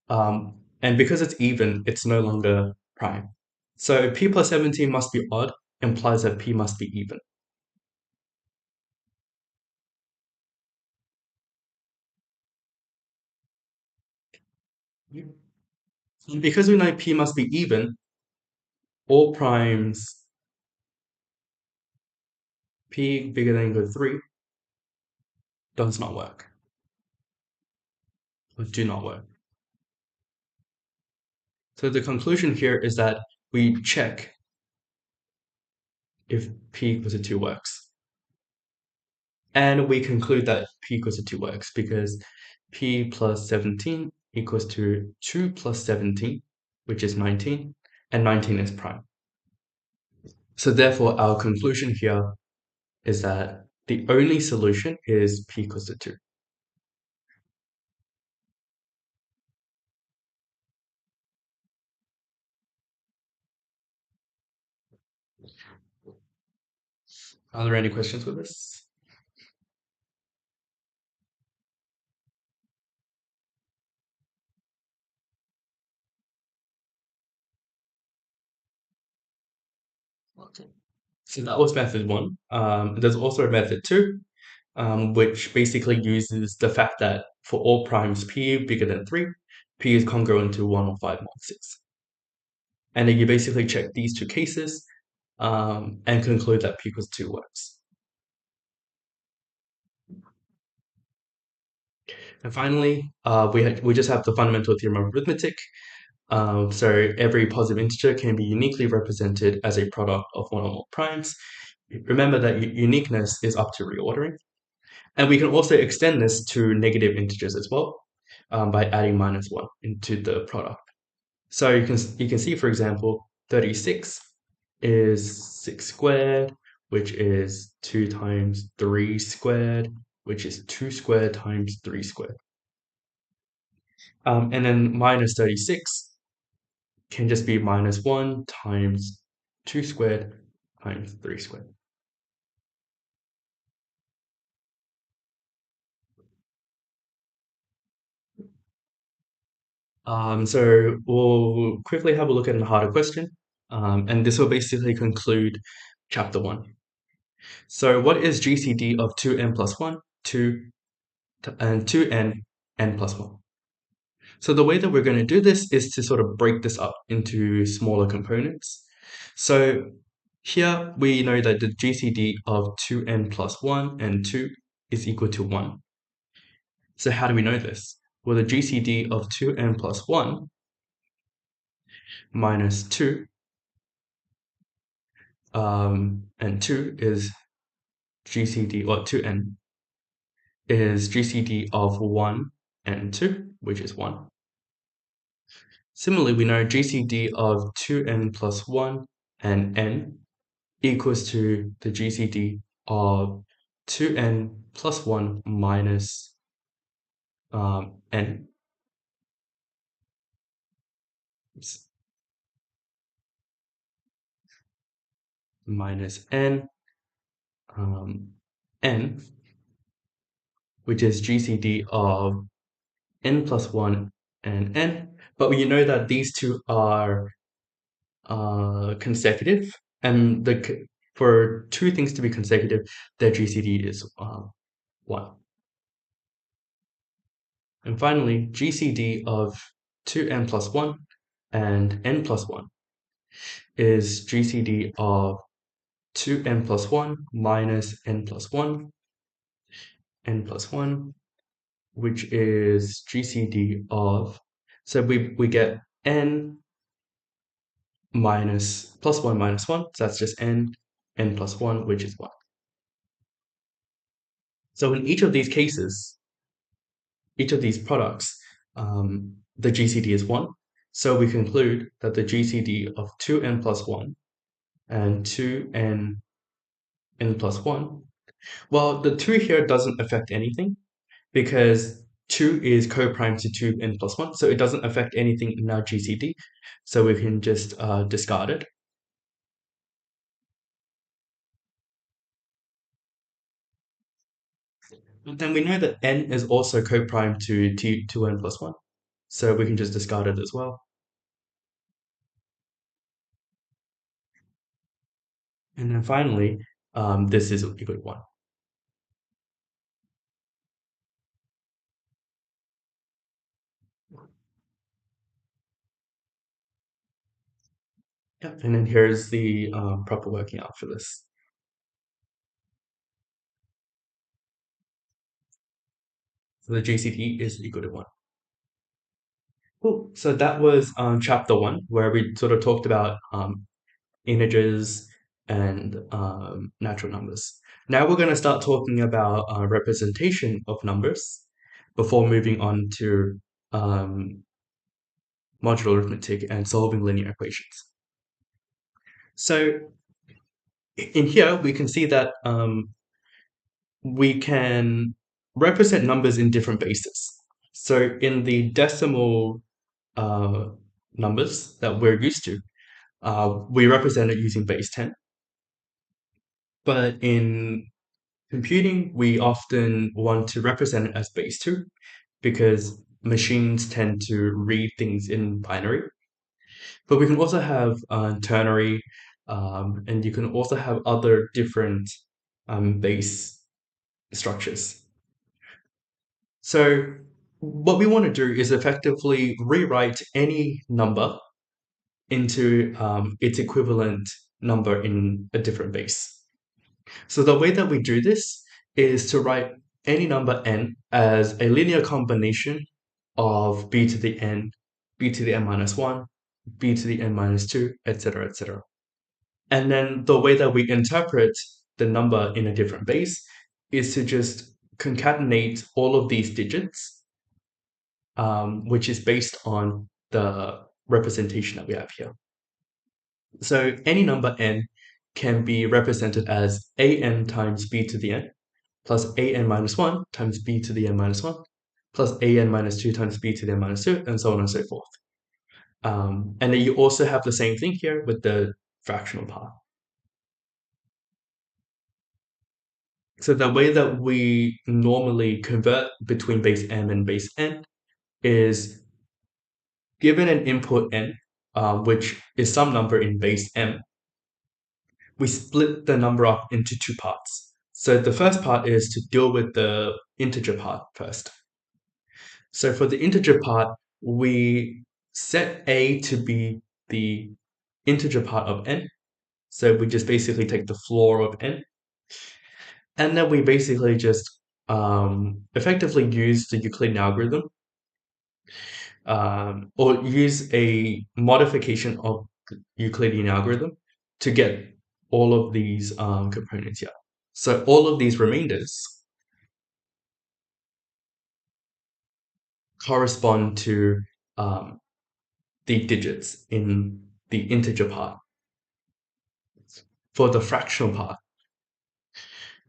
And because it's even, it's no longer prime. So p plus 17 must be odd implies that p must be even. And because we know p must be even, all primes p bigger than or equal to 3 does not work, or do not work. So the conclusion here is that we check if p equals to 2 works. And we conclude that p equals to 2 works because p plus 17 equals to 2 plus 17, which is 19, and 19 is prime. So therefore, our conclusion here is that the only solution is p equals to 2. Are there any questions with this? Okay. So that was method 1. There's also a method 2, which basically uses the fact that for all primes p bigger than 3, p is congruent to 1 or 5 mod 6. And then you basically check these two cases and conclude that p equals 2 works. And finally, we just have the fundamental theorem of arithmetic. So every positive integer can be uniquely represented as a product of one or more primes. Remember that uniqueness is up to reordering. And we can also extend this to negative integers as well by adding -1 into the product. So you can see, for example, 36 is 6 squared, which is 2 times 3 squared, which is 2 squared times 3 squared. And then minus 36 can just be minus 1 times 2 squared times 3 squared. So we'll quickly have a look at a harder question, and this will basically conclude chapter 1. So what is GCD of 2n plus 1, 2, and 2n, n plus 1? So the way that we're going to do this is to sort of break this up into smaller components. So here we know that the GCD of 2n plus 1 and 2 is equal to 1. So how do we know this? Well, the GCD of 2n plus 1 minus 2 and 2 is GCD, or 2n is GCD of 1 and 2, which is 1. Similarly, we know GCD of 2n plus 1 and n equals to the GCD of 2n plus 1 minus n minus n, which is GCD of n plus 1 and n. But we know that these two are consecutive, and for two things to be consecutive, their GCD is 1. And finally, GCD of 2n plus 1 and n plus 1 is GCD of 2n plus 1 minus n plus 1, n plus 1, which is GCD of, so we get n minus plus 1 minus 1, so that's just n plus 1, which is 1. So in each of these cases, each of these products, the GCD is 1. So we conclude that the GCD of 2n plus 1 and 2n n plus 1, well, the 2 here doesn't affect anything because 2 is co-prime to 2n plus 1, so it doesn't affect anything in our GCD, so we can just discard it. But then we know that n is also co-prime to 2n plus 1, so we can just discard it as well. And then finally, this is equal to 1. Yep. And then here's the proper working out for this. So the GCD is equal to 1. Cool. So that was chapter 1, where we sort of talked about integers and natural numbers. Now we're going to start talking about representation of numbers before moving on to modular arithmetic and solving linear equations. So in here, we can see that we can represent numbers in different bases. So in the decimal numbers that we're used to, we represent it using base 10. But in computing, we often want to represent it as base 2 because machines tend to read things in binary. But we can also have ternary, and you can also have other different base structures. So what we want to do is effectively rewrite any number into its equivalent number in a different base. So the way that we do this is to write any number n as a linear combination of b to the n, b to the n minus 1, b to the n minus 2, etc., etc. And then the way that we interpret the number in a different base is to just concatenate all of these digits, which is based on the representation that we have here. So any number n can be represented as an times b to the n plus an minus 1 times b to the n minus 1 plus an minus 2 times b to the n minus 2, and so on and so forth. And then you also have the same thing here with the fractional part. So the way that we normally convert between base m and base n is given an input n, which is some number in base m, we split the number up into two parts. So the first part is to deal with the integer part first. So for the integer part, we set a to be the integer part of n. So we just basically take the floor of n. And then we basically just effectively use the Euclidean algorithm or use a modification of the Euclidean algorithm to get all of these components here. So all of these remainders correspond to the digits in the integer part. For the fractional part,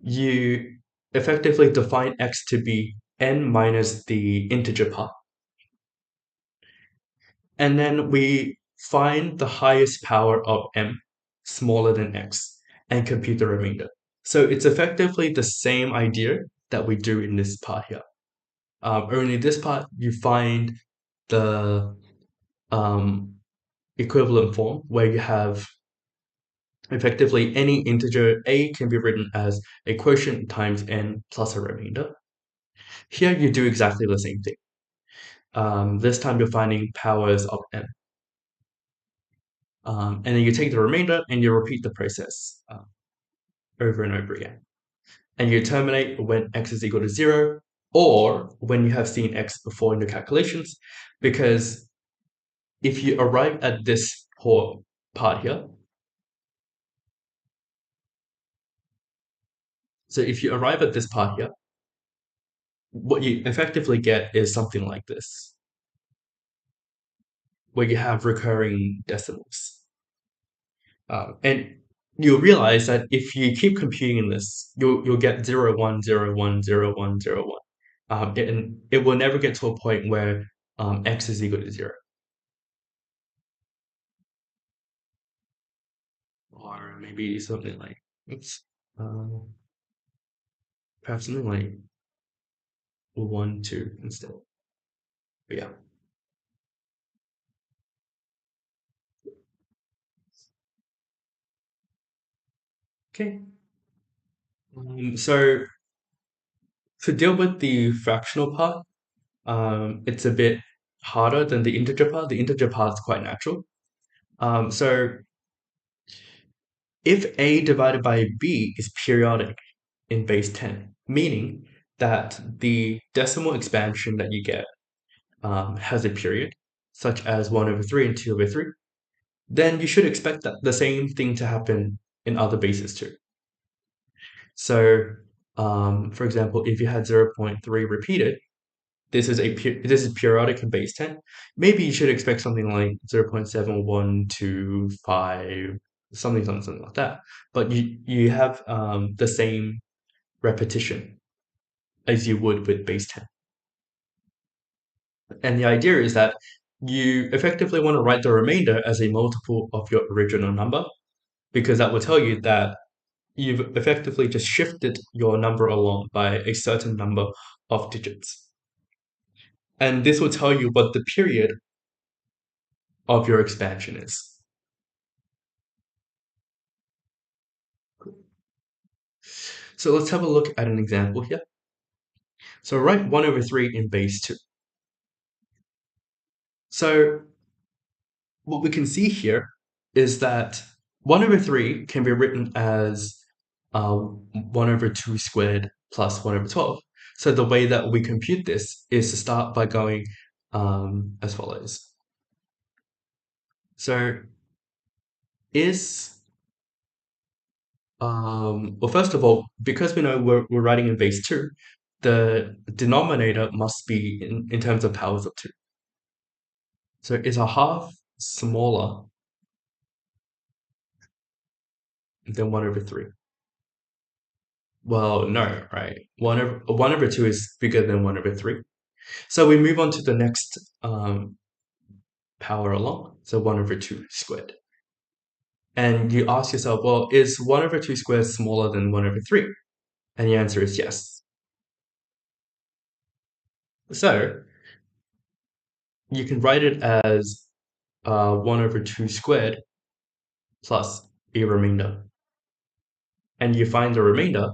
you effectively define x to be n minus the integer part. And then we find the highest power of m smaller than x and compute the remainder. So it's effectively the same idea that we do in this part here. Only this part, you find the equivalent form where you have effectively any integer a can be written as a quotient times n plus a remainder. Here you do exactly the same thing. This time you're finding powers of n. And then you take the remainder and you repeat the process over and over again. And you terminate when x is equal to 0 or when you have seen x before in the calculations, because if you arrive at this part here, so if you arrive at this part here, what you effectively get is something like this, where you have recurring decimals. And you'll realize that if you keep computing this, you'll get 0, 1, 0, 1, 0, 1, 0, 1. And it will never get to a point where x is equal to 0. Or maybe something like, oops, perhaps something like 1, 2 instead. But yeah. Okay. So to deal with the fractional part, it's a bit harder than the integer part. The integer part is quite natural. So if a divided by b is periodic in base 10, meaning that the decimal expansion that you get has a period, such as 1 over 3 and 2 over 3, then you should expect that the same thing to happen in other bases too. So, for example, if you had 0.3 repeated, this is periodic in base 10. Maybe you should expect something like 0.7125, something like that. But you have the same repetition as you would with base 10. And the idea is that you effectively want to write the remainder as a multiple of your original number, because that will tell you that you've effectively just shifted your number along by a certain number of digits. And this will tell you what the period of your expansion is. So let's have a look at an example here. So write 1 over 3 in base 2. So what we can see here is that 1 over 3 can be written as 1 over 2 squared plus 1 over 12. So the way that we compute this is to start by going as follows. So well, first of all, because we know we're writing in base 2, the denominator must be in terms of powers of 2. So is a half smaller than 1 over 3? Well, no, right? 1 over 2 is bigger than 1 over 3. So we move on to the next power along, so 1 over 2 squared. And you ask yourself, well, is 1 over 2 squared smaller than 1 over 3? And the answer is yes. So you can write it as 1 over 2 squared plus a remainder. And you find the remainder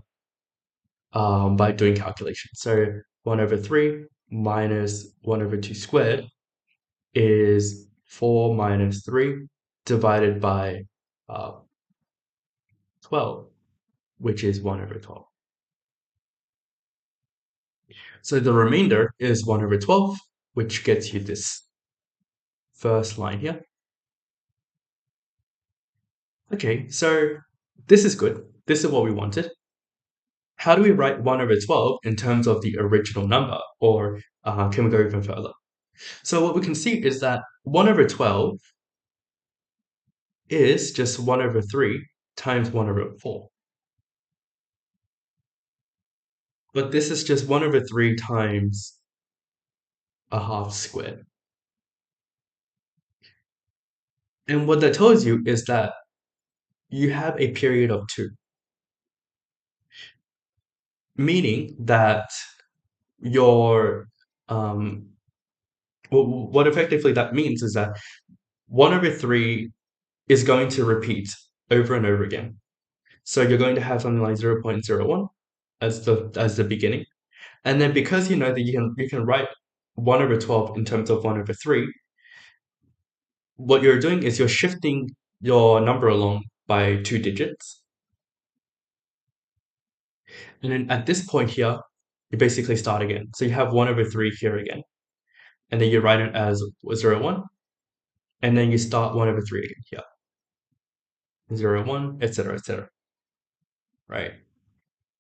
by doing calculation. So 1 over 3 minus 1 over 2 squared is 4 minus 3 divided by 12, which is 1 over 12. So the remainder is 1 over 12, which gets you this first line here. Okay, so this is good. This is what we wanted. How do we write 1 over 12 in terms of the original number? Or can we go even further? So what we can see is that 1 over 12 is just 1 over 3 times 1 over 4. But this is just 1 over 3 times a half squared. And what that tells you is that you have a period of 2, meaning that your what effectively that means is that 1 over 3 is going to repeat over and over again. So you're going to have something like 0.01 as the beginning. And then because you know that you can write 1 over 12 in terms of 1 over 3, what you're doing is you're shifting your number along by 2 digits. And then at this point here, you basically start again. So you have 1 over 3 here again. And then you write it as 0, 1. And then you start 1 over 3 again here. 0, 1, etc., etc. Right?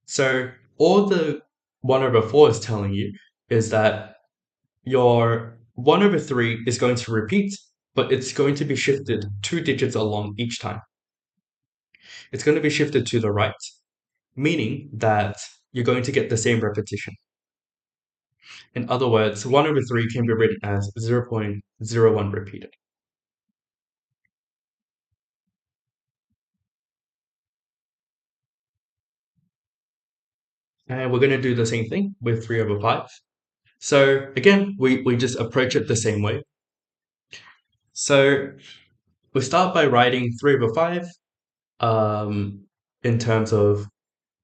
So all the 1 over 4 is telling you is that your 1 over 3 is going to repeat, but it's going to be shifted 2 digits along each time. It's going to be shifted to the right, meaning that you're going to get the same repetition. In other words, 1 over 3 can be written as 0.01 repeated. And we're going to do the same thing with 3 over 5. So again, we just approach it the same way. So we start by writing 3 over 5 in terms of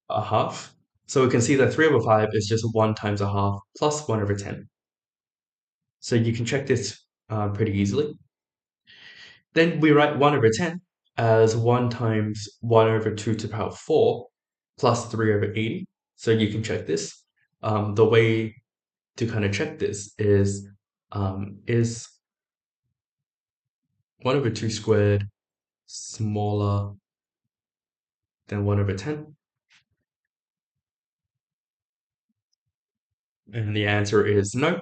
a half. So we can see that 3 over 5 is just 1 times a half plus 1 over 10. So you can check this pretty easily. Then we write 1 over 10 as 1 times 1 over 2 to the power 4 plus 3 over 80. So you can check this. The way to kind of check this is 1 over 2 squared smaller than 1 over 10? And the answer is no.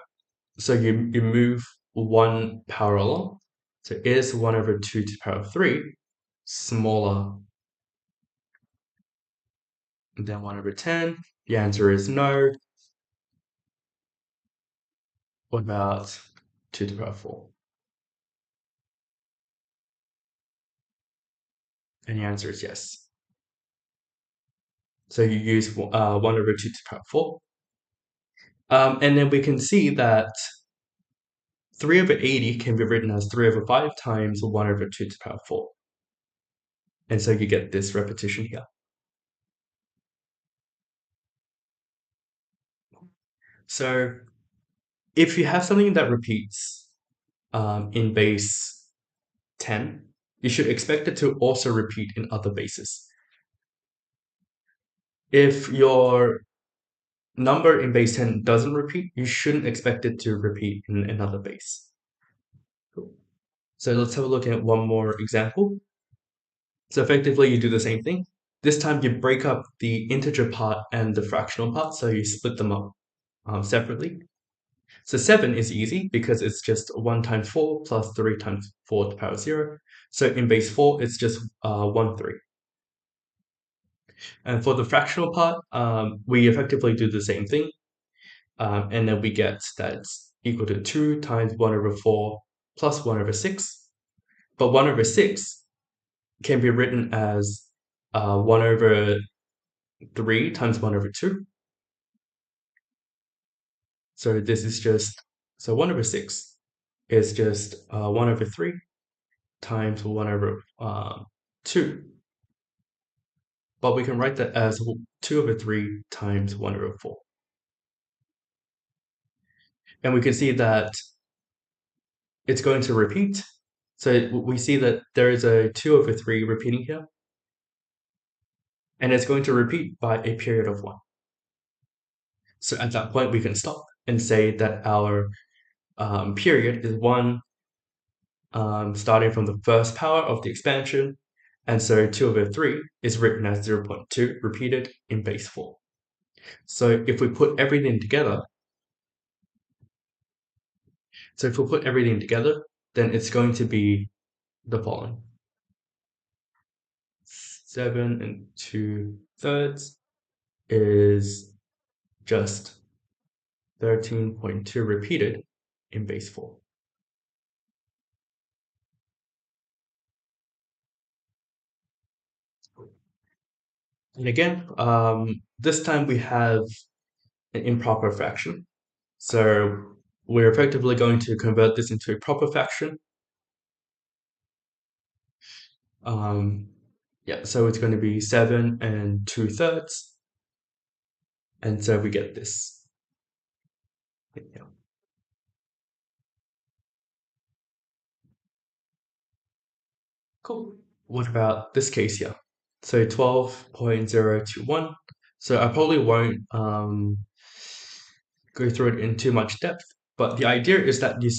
So you move 1 power along. So is 1 over 2 to the power 3 smaller than 1 over 10? The answer is no. What about 2 to the power 4? And the answer is yes. So you use 1 over 2 to the power 4. And then we can see that 3 over 80 can be written as 3 over 5 times 1 over 2 to the power 4. And so you get this repetition here. So if you have something that repeats in base 10, you should expect it to also repeat in other bases. If your number in base 10 doesn't repeat, you shouldn't expect it to repeat in another base. Cool. So let's have a look at one more example. So effectively, you do the same thing. This time you break up the integer part and the fractional part, so you split them up separately. So 7 is easy because it's just 1 times 4 plus 3 times 4 to the power 0. So in base 4, it's just 1, 3. And for the fractional part, we effectively do the same thing. And then we get that it's equal to 2 times 1 over 4 plus 1 over 6. But 1 over 6 can be written as 1 over 3 times 1 over 2. So this is just, so 1 over 6 is just 1 over 3 times 1 over 2. But we can write that as 2 over 3 times 1 over 4. And we can see that it's going to repeat. So we see that there is a 2 over 3 repeating here. And it's going to repeat by a period of 1. So at that point, we can stop and say that our period is 1 starting from the first power of the expansion. And so 2 over 3 is written as 0.2 repeated in base 4. So if we put everything together, then it's going to be the following. 7 and 2/3 is just 13.2 repeated in base 4. And again, this time we have an improper fraction. So we're effectively going to convert this into a proper fraction. Yeah, so it's going to be 7 and 2/3. And so we get this. Yeah. Cool. What about this case here? So 12.021. So I probably won't go through it in too much depth, but the idea is that you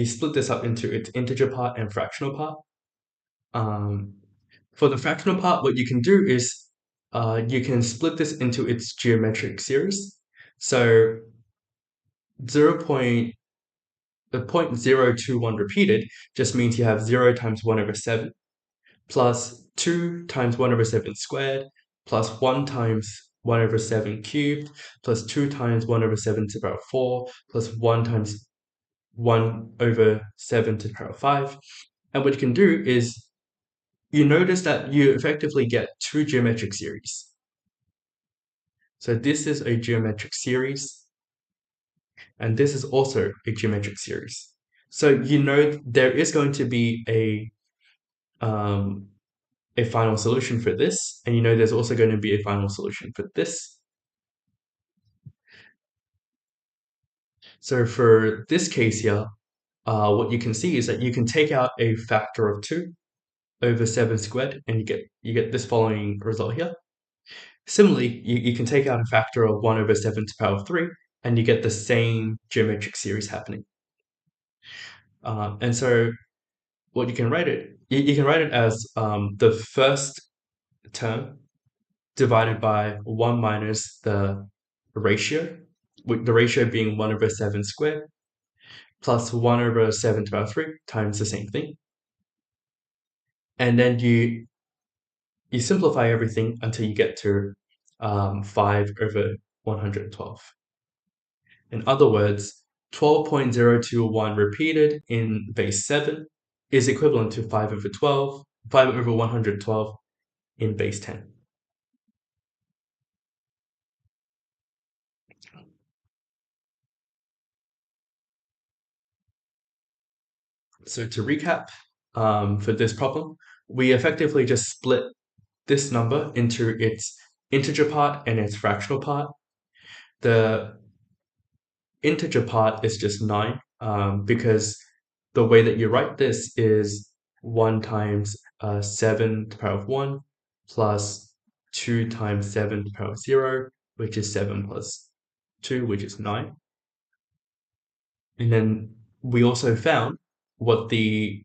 split this up into its integer part and fractional part. For the fractional part, what you can do is you can split this into its geometric series. So 0.021 repeated just means you have 0 times 1 over 7 plus 2 times 1 over 7 squared plus 1 times 1 over 7 cubed plus 2 times 1 over 7 to the power 4 plus 1 times 1 over 7 to the power 5. And what you can do is you notice that you effectively get two geometric series. So this is a geometric series, and this is also a geometric series. So you know there is going to be a final solution for this, and you know there's also going to be a final solution for this. So for this case here, what you can see is that you can take out a factor of 2 over 7 squared, and you get this following result here. Similarly, you can take out a factor of 1 over 7 to the power of 3, and you get the same geometric series happening. And so what you can write it as the first term divided by 1 minus the ratio, with the ratio being 1 over 7 squared, plus 1 over 7 to the power 3 times the same thing. And then you simplify everything until you get to 5 over 112. In other words, 12.021 repeated in base 7 is equivalent to 5 over 112 in base 10. So to recap, for this problem, we effectively just split this number into its integer part and its fractional part. The integer part is just 9, because the way that you write this is 1 times 7 to the power of 1 plus 2 times 7 to the power of 0, which is 7 plus 2, which is 9. And then we also found what the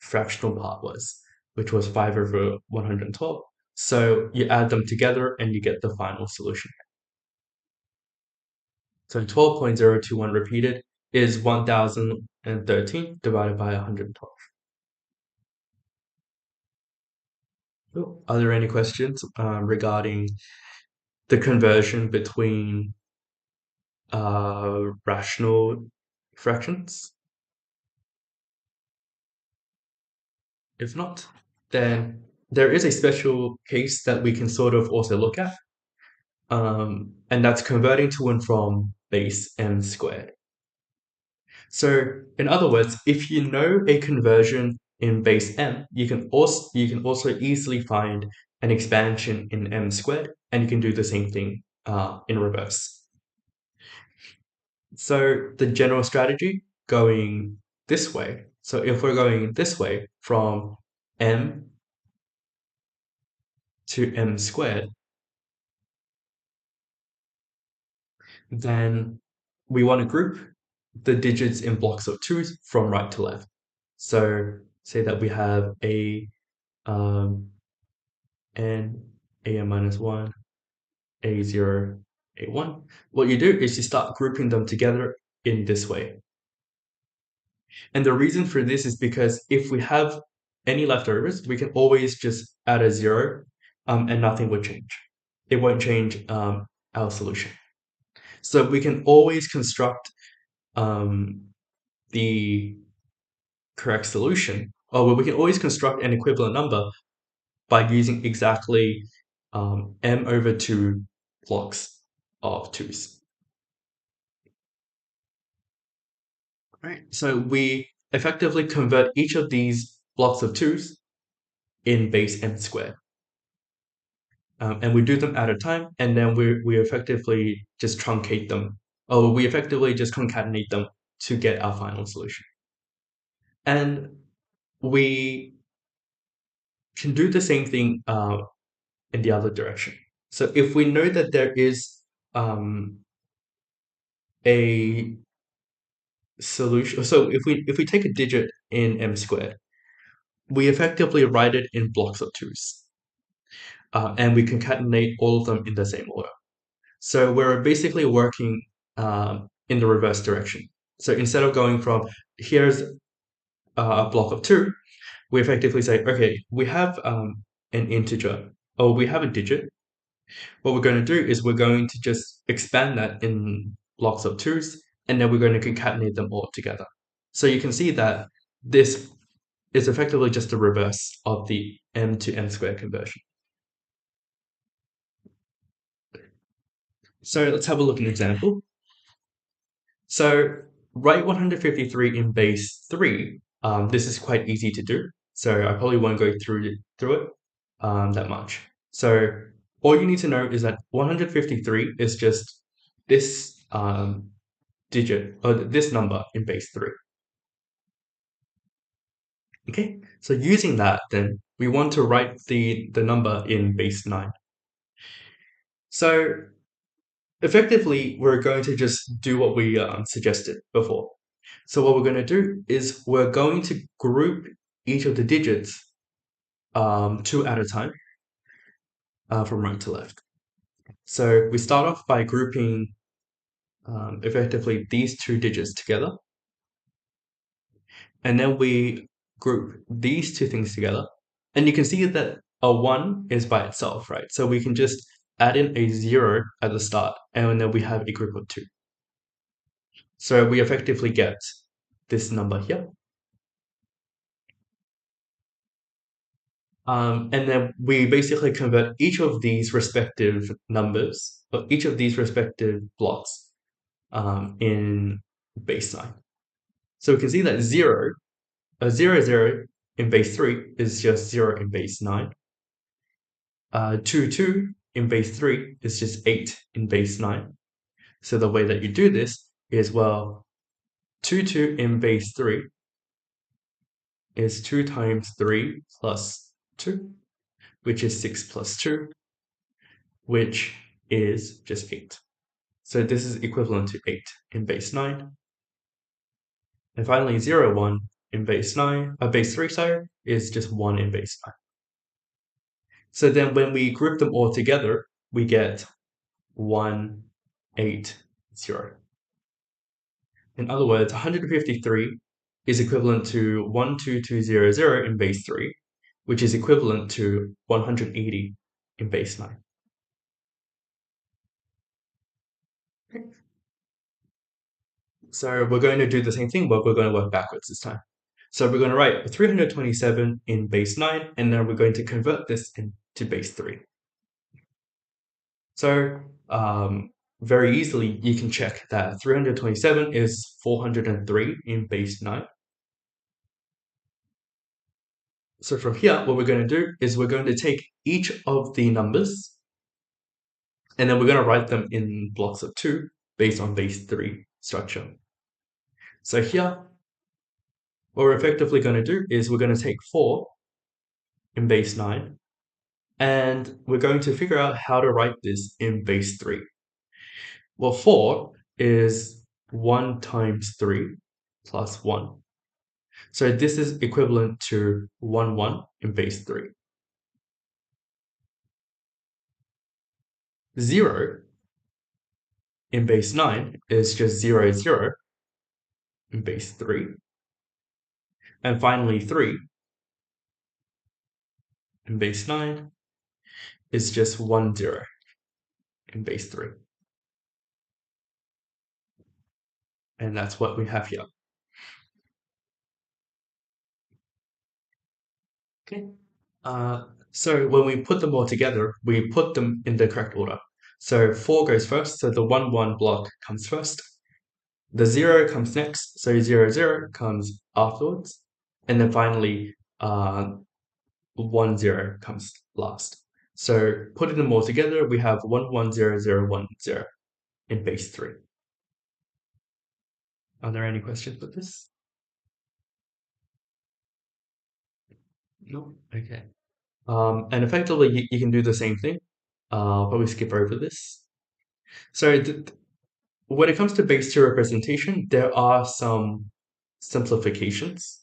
fractional part was, which was 5 over 112. So you add them together and you get the final solution. So 12.021 repeated is 1013 divided by 112. Are there any questions regarding the conversion between rational fractions? If not, then there is a special case that we can sort of also look at, and that's converting to and from base m squared. So in other words, if you know a conversion in base m, you can also easily find an expansion in m squared, and you can do the same thing in reverse. So the general strategy going this way. So if we're going this way from m to m squared, then we want to group the digits in blocks of twos from right to left. So say that we have um, n, an minus 1, a0, a1. What you do is you start grouping them together in this way. And the reason for this is because if we have any leftovers, we can always just add a 0 and nothing would change. It won't change our solution. So we can always construct the correct solution, or we can always construct an equivalent number by using exactly m over 2 blocks of 2's. Right. So we effectively convert each of these blocks of 2's in base m squared. And we do them at a time, and then we effectively just truncate them, or we effectively just concatenate them to get our final solution. And we can do the same thing in the other direction. So if we know that there is a solution, so if we take a digit in m squared, we effectively write it in blocks of 2's, and we concatenate all of them in the same order. So we're basically working in the reverse direction. So instead of going from here's a block of 2, we effectively say, okay, we have an integer, or we have a digit. What we're going to do is we're going to just expand that in blocks of 2's, and then we're going to concatenate them all together. So you can see that this is effectively just the reverse of the m to m squared conversion. So let's have a look at an example. So write 153 in base 3. This is quite easy to do, so I probably won't go through it that much. So all you need to know is that 153 is just this digit, or this number in base 3. Okay, so using that, then we want to write the number in base 9. So effectively, we're going to just do what we suggested before. So what we're going to do is we're going to group each of the digits 2 at a time from right to left. So we start off by grouping effectively these 2 digits together, and then we group these 2 things together, and you can see that a 1 is by itself, right? So we can just add in a 0 at the start, and then we have a group of 2. So we effectively get this number here. And then we basically convert each of these respective numbers, or each of these respective blocks in base 9. So we can see that 0 in base 3 is just 0 in base 9. 2 in base 3 is just 8 in base 9. So the way that you do this is, well, 2 in base 3 is 2 times 3 plus 2, which is 6 plus 2, which is just 8. So this is equivalent to 8 in base 9. And finally, 0, 1 in base 9, base 3, sorry, is just 1 in base 9. So then when we group them all together, we get 1, 8, 0. In other words, 153 is equivalent to 12200 in base 3, which is equivalent to 180 in base 9. So we're going to do the same thing, but we're going to work backwards this time. So we're going to write 327 in base 9, and then we're going to convert this into base 3. So very easily, you can check that 327 is 403 in base 9. So from here, what we're going to do is we're going to take each of the numbers, and then we're going to write them in blocks of 2 based on base 3 structure. So here, what we're effectively going to do is we're going to take 4 in base 9, and we're going to figure out how to write this in base 3. Well, 4 is 1 times 3 plus 1. So this is equivalent to 1, 1 in base 3. 0 in base 9 is just 0, 0 in base 3. And finally, 3 in base 9 is just 1, 0 in base 3. And that's what we have here. Okay. So when we put them all together, we put them in the correct order. So 4 goes first, so the 1, 1 block comes first. The 0 comes next, so 0, 0 comes afterwards. And then finally, 1, 0 comes last. So putting them all together, we have 1, 1, 0, 0, 1, 0 in base 3. Are there any questions with this? No? Okay. And effectively, you can do the same thing. I'll probably skip over this. So when it comes to base 2 representation, there are some simplifications.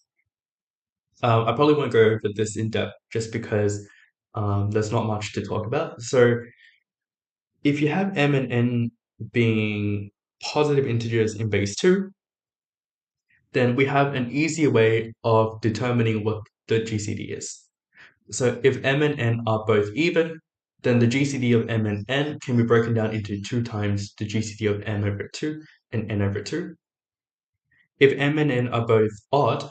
I probably won't go over this in depth just because there's not much to talk about. So if you have m and n being positive integers in base 2, then we have an easier way of determining what the GCD is. So if m and n are both even, then the GCD of m and n can be broken down into 2 times the GCD of m over 2 and n over 2. If m and n are both odd,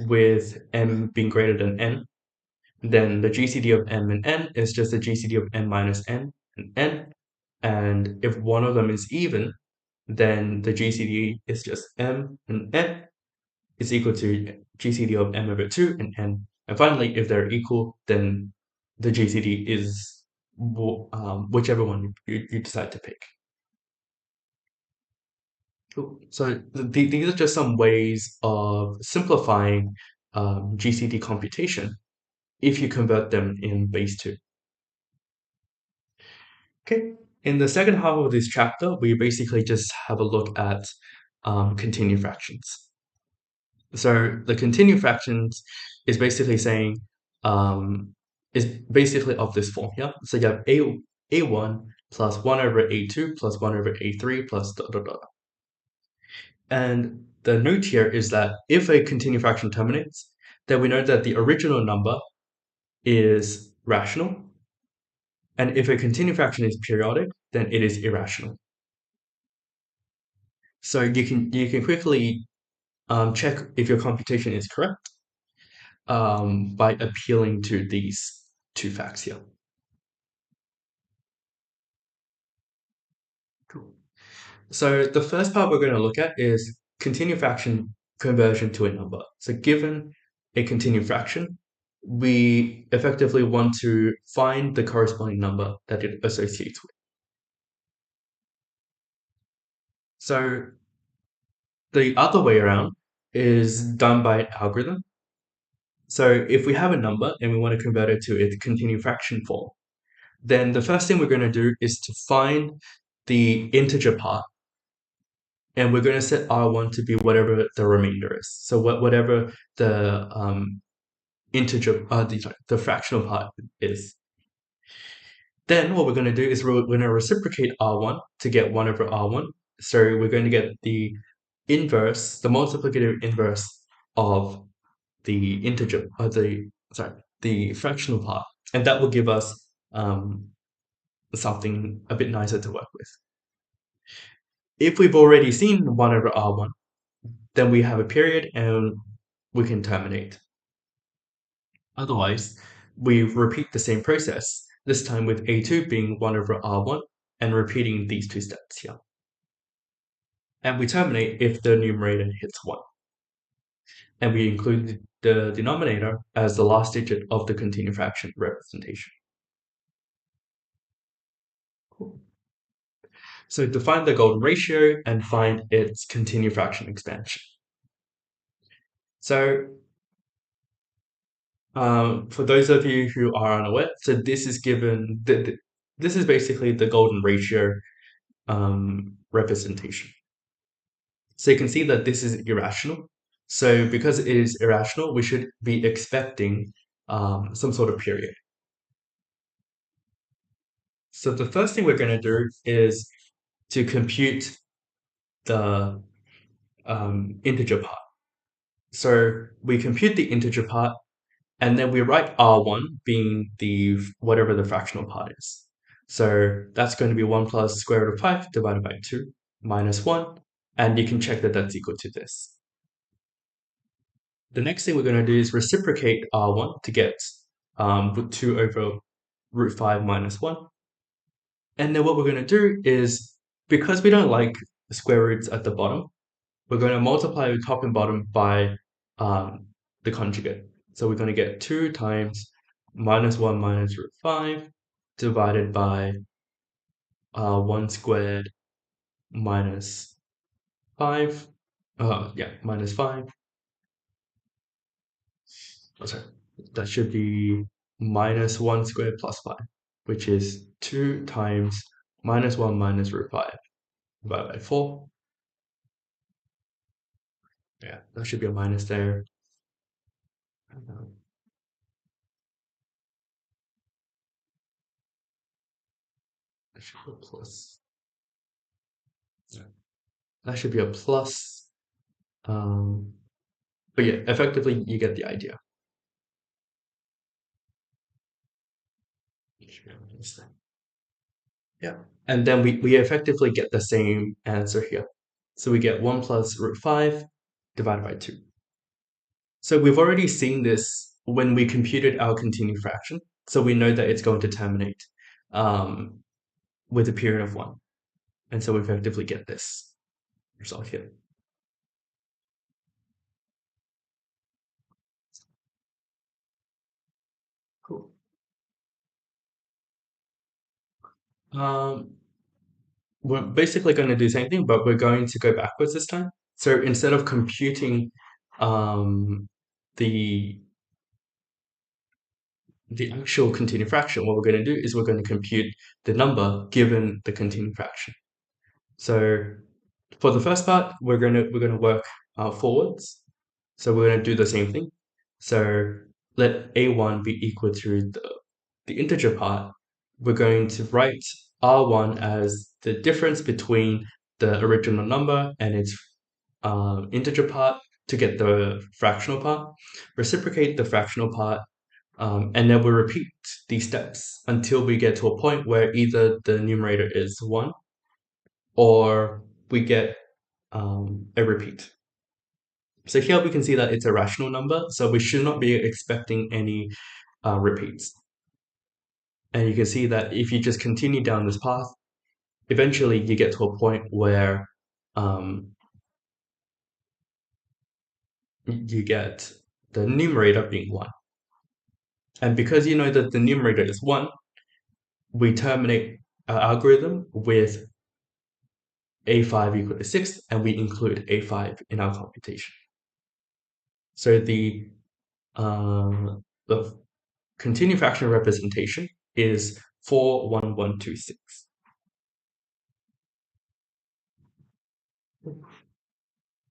with m being greater than n, then the GCD of m and n is just the GCD of m minus n and n. And if one of them is even, then the GCD is just m and n is equal to GCD of m over 2 and n. And finally, if they're equal, then the GCD is whichever one you decide to pick. Cool. So these are just some ways of simplifying GCD computation if you convert them in base 2. Okay, in the second half of this chapter, we basically just have a look at continued fractions. So the continued fractions is basically saying, is basically of this form here. So you have a1 plus 1 over a2 plus 1 over a3 plus dot dot dot. And the note here is that if a continued fraction terminates, then we know that the original number is rational. And if a continued fraction is periodic, then it is irrational. So you can quickly check if your computation is correct by appealing to these 2 facts here. Cool. So the first part we're going to look at is continued fraction conversion to a number. So given a continued fraction, we effectively want to find the corresponding number that it associates with. So the other way around is done by an algorithm. So if we have a number and we want to convert it to its continued fraction form, then the first thing we're going to do is to find the integer part, and we're going to set R1 to be whatever the remainder is. So whatever the integer, the fractional part is. Then what we're going to do is we're going to reciprocate R1 to get 1 over R1, So we're going to get the inverse, the multiplicative inverse of the integer, the fractional part, and that will give us something a bit nicer to work with. If we've already seen 1 over r1, then we have a period and we can terminate. Otherwise, we repeat the same process, this time with a2 being 1 over r1 and repeating these two steps here. And we terminate if the numerator hits 1. And we include the denominator as the last digit of the continued fraction representation. Cool. So define the golden ratio and find its continued fraction expansion. So for those of you who are unaware, so this is given, this is basically the golden ratio representation. So you can see that this is irrational. So because it is irrational, we should be expecting some sort of period. So the first thing we're going to do is to compute the integer part. So we compute the integer part, and then we write r1 being the whatever the fractional part is. So that's going to be 1 plus square root of 5 divided by 2 minus 1, and you can check that that's equal to this. The next thing we're going to do is reciprocate r1 to get 2 over root 5 minus 1. And then what we're going to do is, because we don't like square roots at the bottom, we're going to multiply the top and bottom by the conjugate. So we're going to get 2 times minus 1 minus root 5 divided by 1 squared minus 5. Minus 5. Oh, sorry. That should be minus 1 squared plus 5, which is 2 times minus 1 minus root 5 divided by 4. Yeah, that should be a minus there. That should be a plus. Yeah. That should be a plus. But yeah, effectively, you get the idea. Yeah, and then we effectively get the same answer here. So we get 1 plus root 5 divided by 2. So we've already seen this when we computed our continued fraction. So we know that it's going to terminate with a period of 1. And so we effectively get this result here. Cool. We're basically going to do the same thing, but we're going to go backwards this time. So instead of computing the actual continued fraction, what we're going to do is we're going to compute the number given the continued fraction. So for the first part, we're going to work forwards. So we're going to do the same thing. So let a1 be equal to the integer part. We're going to write r1 as the difference between the original number and its integer part to get the fractional part. Reciprocate the fractional part, and then we'll repeat these steps until we get to a point where either the numerator is 1 or we get a repeat. So here we can see that it's a rational number, so we should not be expecting any repeats. And you can see that if you just continue down this path, eventually you get to a point where you get the numerator being 1. And because you know that the numerator is 1, we terminate our algorithm with a5 equal to 6, and we include a5 in our computation. So the continued fraction representation is 41126.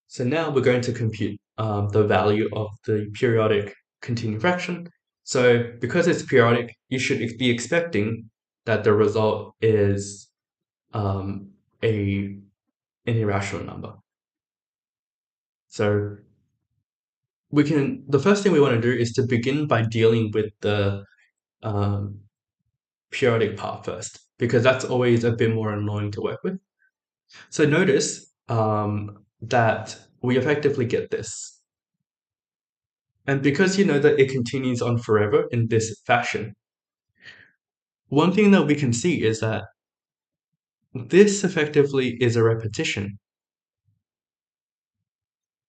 So now we're going to compute the value of the periodic continued fraction. So because it's periodic, you should be expecting that the result is a an irrational number. So the first thing we want to do is to begin by dealing with the um, periodic part first, because that's always a bit more annoying to work with. So notice that we effectively get this. And because you know that it continues on forever in this fashion, one thing that we can see is that this effectively is a repetition.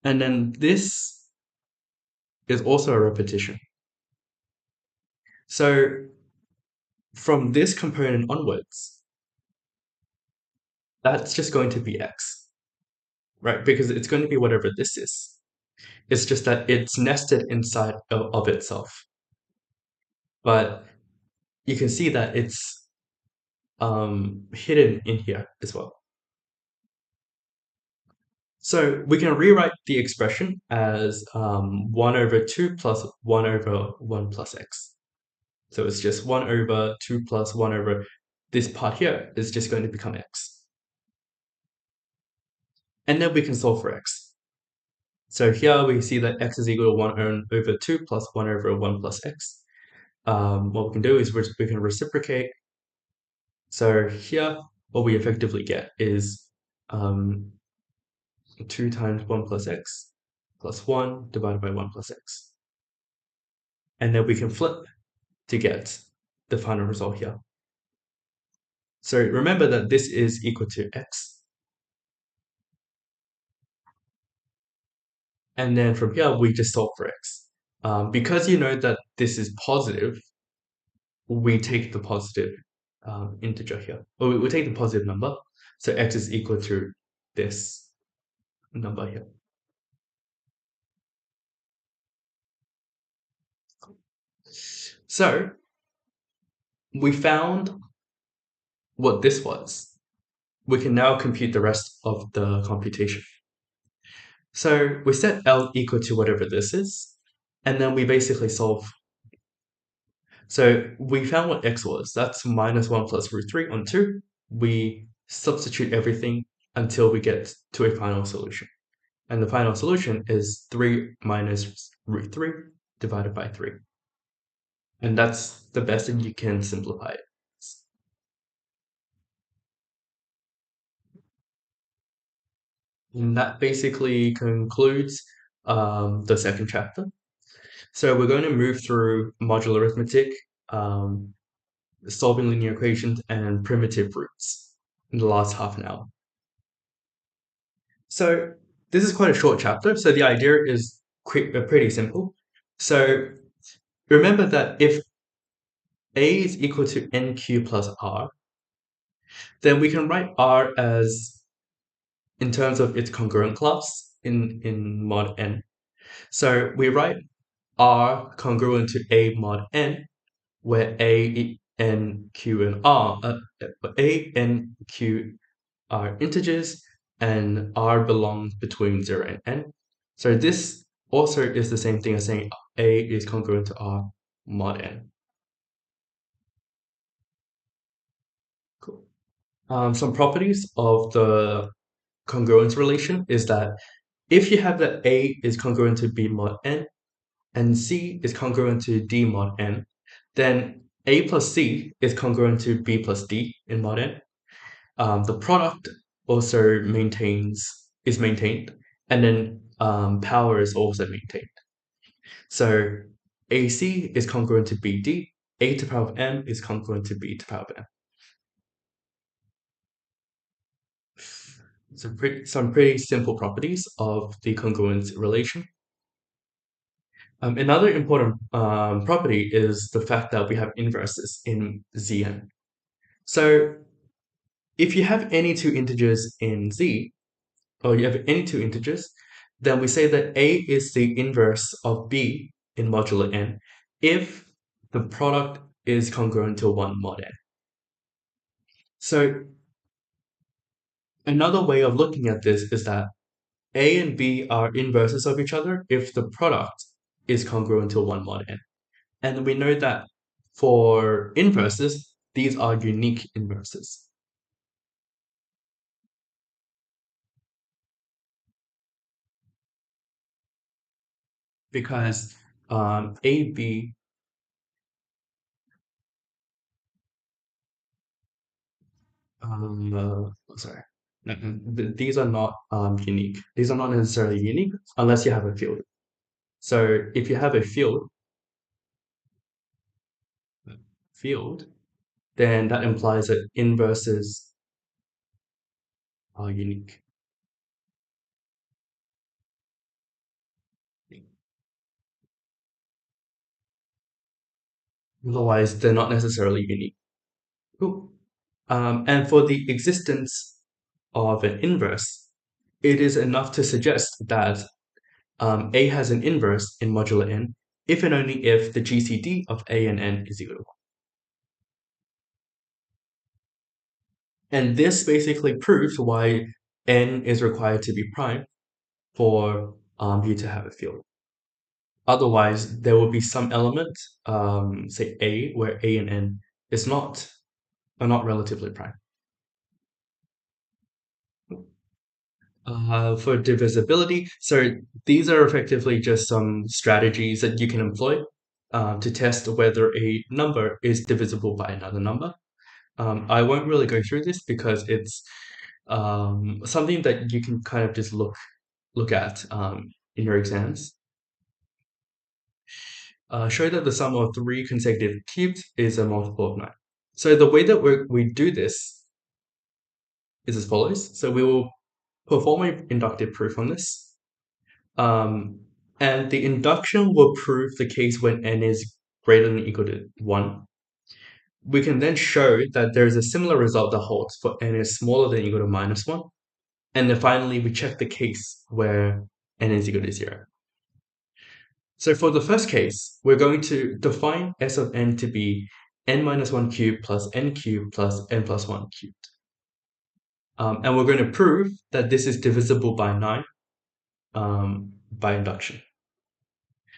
And then this is also a repetition. So from this component onwards, that's just going to be x, right? Because it's going to be whatever this is. It's just that it's nested inside of itself. But you can see that it's hidden in here as well. So we can rewrite the expression as 1 over 2 plus 1 over 1 plus x. So it's just 1 over 2 plus 1 over this part here is just going to become x. And then we can solve for x. So here we see that x is equal to 1 over 2 plus 1 over 1 plus x. What we can do is we can reciprocate. So here, what we effectively get is 2 times 1 plus x plus 1 divided by 1 plus x. And then we can flip to get the final result here. So remember that this is equal to x. And then from here, we just solve for x. Because you know that this is positive, we take the positive integer here. Or we take the positive number. So x is equal to this number here. So we found what this was. We can now compute the rest of the computation. So we set L equal to whatever this is, and then we basically solve. So we found what x was. That's minus 1 plus root 3 on 2. We substitute everything until we get to a final solution. And the final solution is 3 minus root 3 divided by 3. And that's the best that you can simplify it. And that basically concludes the second chapter. So we're going to move through modular arithmetic, solving linear equations, and primitive roots in the last half an hour. So this is quite a short chapter, so the idea is pretty simple. So remember that if A is equal to nq plus r, then we can write r as in terms of its congruent class in mod n. So we write r congruent to A mod n, where A, N, Q, and R, A, N, Q are integers, and R belongs between 0 and N. So this also is the same thing as saying A is congruent to R mod N. Cool. Some properties of the congruence relation is that if you have that A is congruent to B mod N, and C is congruent to D mod N, then A plus C is congruent to B plus D in mod N. The product also is maintained, and then power is also maintained. So AC is congruent to BD, A to the power of M is congruent to B to the power of M. So some pretty simple properties of the congruence relation. Another important property is the fact that we have inverses in Zn. So if you have any two integers in Z, or you have any two integers, then we say that A is the inverse of B in modulo n if the product is congruent to 1 mod n. So another way of looking at this is that A and B are inverses of each other if the product is congruent to 1 mod n. And we know that for inverses, these are unique inverses. because A, B, sorry, these are not unique. These are not necessarily unique unless you have a field. So if you have a field, then that implies that inverses are unique. Otherwise, they're not necessarily unique. Cool. And for the existence of an inverse, it is enough to suggest that A has an inverse in modular n if and only if the GCD of A and n is equal to 1. And this basically proves why n is required to be prime for you to have a field. Otherwise, there will be some element, say A, where A and n are not relatively prime. For divisibility, so these are effectively just some strategies that you can employ to test whether a number is divisible by another number. I won't really go through this because it's something that you can kind of just look at in your exams. Show that the sum of 3 consecutive cubes is a multiple of 9. So the way that we do this is as follows. So we will perform an inductive proof on this. And the induction will prove the case when n is greater than or equal to 1. We can then show that there is a similar result that holds for n is smaller than or equal to -1. And then finally, we check the case where n is equal to 0. So for the first case, we're going to define S of n to be n minus 1 cubed plus n cubed plus n plus 1 cubed. And we're going to prove that this is divisible by 9 by induction.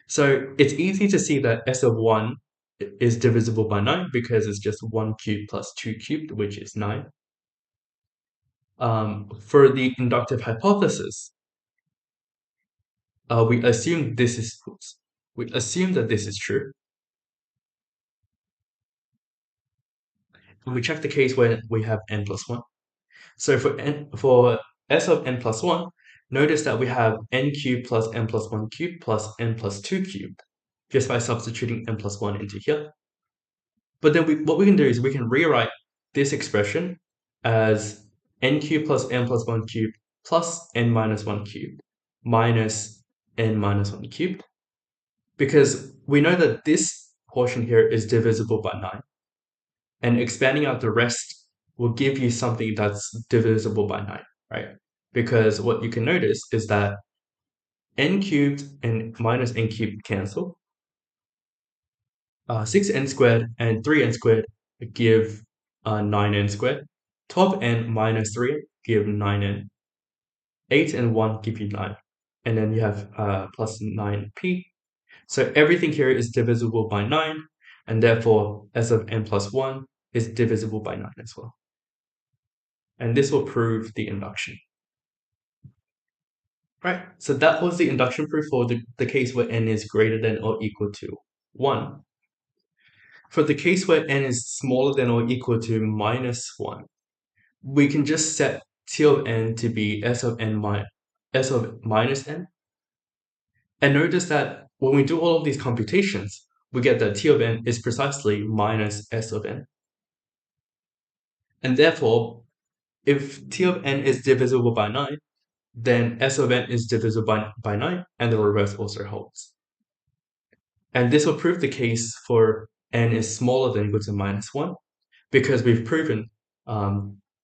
So it's easy to see that S of 1 is divisible by 9 because it's just 1 cubed plus 2 cubed, which is 9. For the inductive hypothesis, we assume this is we assume that this is true. And we check the case when we have n plus 1. So for S of n plus 1, notice that we have n cubed plus n plus 1 cubed plus n plus 2 cubed, just by substituting n plus 1 into here. But then what we can do is we can rewrite this expression as n cubed plus n plus 1 cubed plus n minus 1 cubed minus n minus 1 cubed, because we know that this portion here is divisible by 9. And expanding out the rest will give you something that's divisible by 9, right? Because what you can notice is that n cubed and minus n cubed cancel. 6n squared and 3n squared give 9n squared. 12n minus 3 give 9n. 8 and 1 give you 9. And then you have plus 9p. So everything here is divisible by 9, and therefore S of n plus 1 is divisible by 9 as well. And this will prove the induction. Right, so that was the induction proof for the case where n is greater than or equal to 1. For the case where n is smaller than or equal to -1, we can just set T of n to be S of minus n. And notice that when we do all of these computations, we get that T of n is precisely minus S of n. And therefore, if T of n is divisible by 9, then S of n is divisible by 9, and the reverse also holds. And this will prove the case for n is smaller than or equal to -1, because we've proven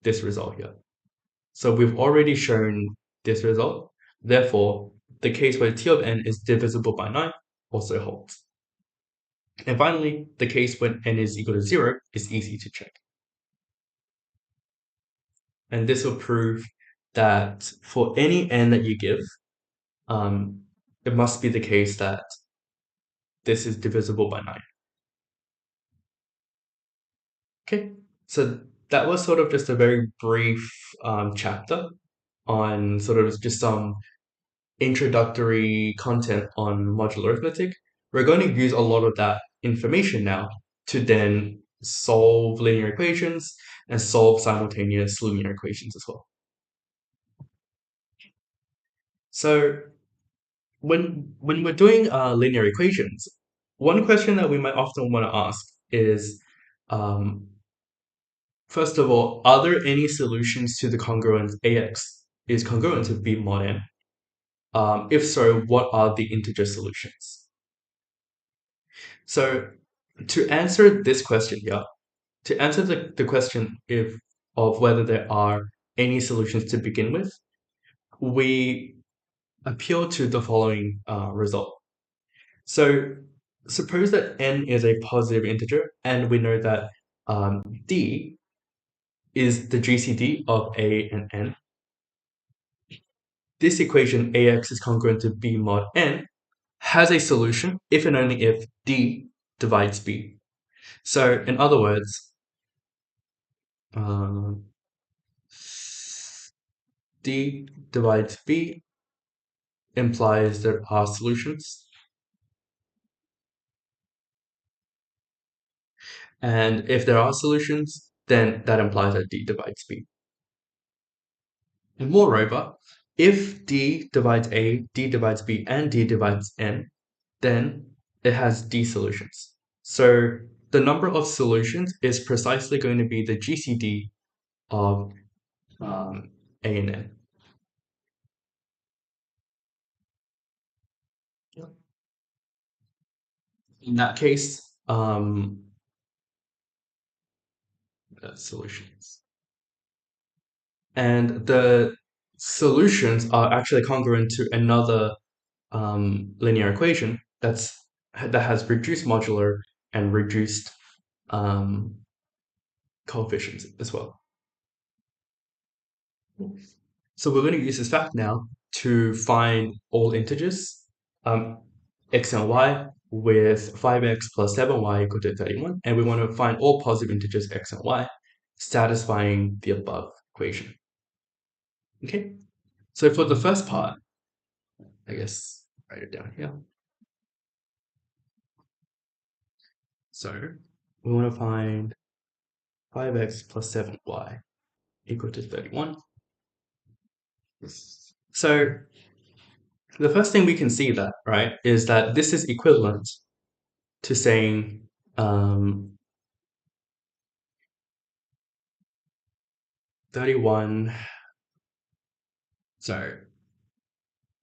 this result here. So we've already shown this result. Therefore, the case where T of n is divisible by 9 also holds. And finally, the case when n is equal to 0 is easy to check. And this will prove that for any n that you give, it must be the case that this is divisible by 9. Okay, so that was sort of just a very brief chapter on sort of just some introductory content on modular arithmetic, we're going to use a lot of that information now to then solve linear equations and solve simultaneous linear equations as well. So when we're doing linear equations, one question that we might often want to ask is, um, first of all, are there any solutions to the congruence AX is congruent to B mod n? If so, what are the integer solutions? So to answer this question here, to answer the question of whether there are any solutions to begin with, we appeal to the following result. So suppose that n is a positive integer, and we know that d is the GCD of a and n. This equation ax is congruent to b mod n has a solution if and only if d divides b. So in other words, d divides b implies there are solutions. And if there are solutions, then that implies that d divides b. And moreover, if d divides a, d divides b, and d divides n, then it has d solutions. So the number of solutions is precisely going to be the GCD of a and n. In that case, solutions. And the solutions are actually congruent to another linear equation that has reduced modular and reduced coefficients as well. So we're going to use this fact now to find all integers, x and y, with 5x plus 7y equal to 31, and we want to find all positive integers x and y, satisfying the above equation. Okay, so for the first part, I guess write it down here. So we want to find 5x plus 7y equal to 31. So the first thing we can see that, right, is that this is equivalent to saying 31. So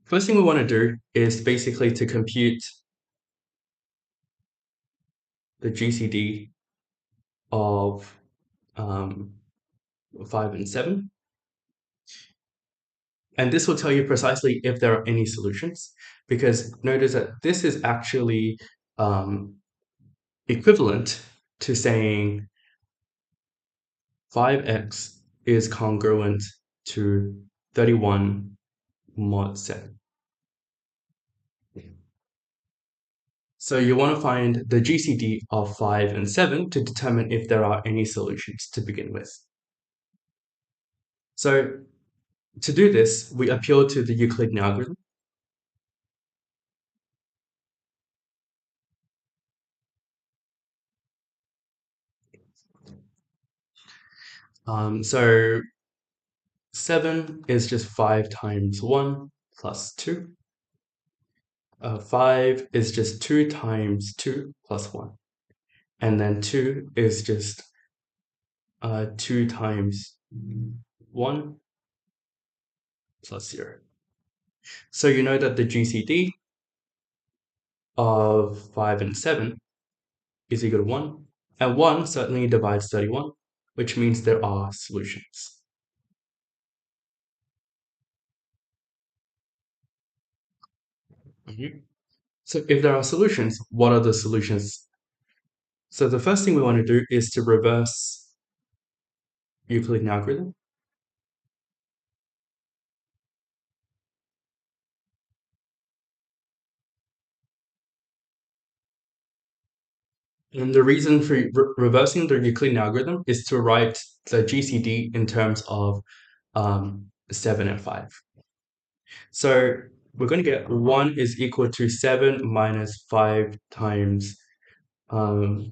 first thing we want to do is basically to compute the GCD of 5 and 7. And this will tell you precisely if there are any solutions, because notice that this is actually equivalent to saying 5x is congruent to 31 mod 7. So you want to find the GCD of 5 and 7 to determine if there are any solutions to begin with. So to do this, we appeal to the Euclidean algorithm. So 7 is just 5 times 1 plus 2. 5 is just 2 times 2 plus 1. And then 2 is just 2 times 1 plus 0. So you know that the GCD of 5 and 7 is equal to 1. And 1 certainly divides 31, which means there are solutions. So if there are solutions, what are the solutions? So the first thing we want to do is to reverse Euclidean algorithm. And the reason for reversing the Euclidean algorithm is to write the GCD in terms of 7 and 5. So we're going to get 1 is equal to 7 minus 5 times, sorry.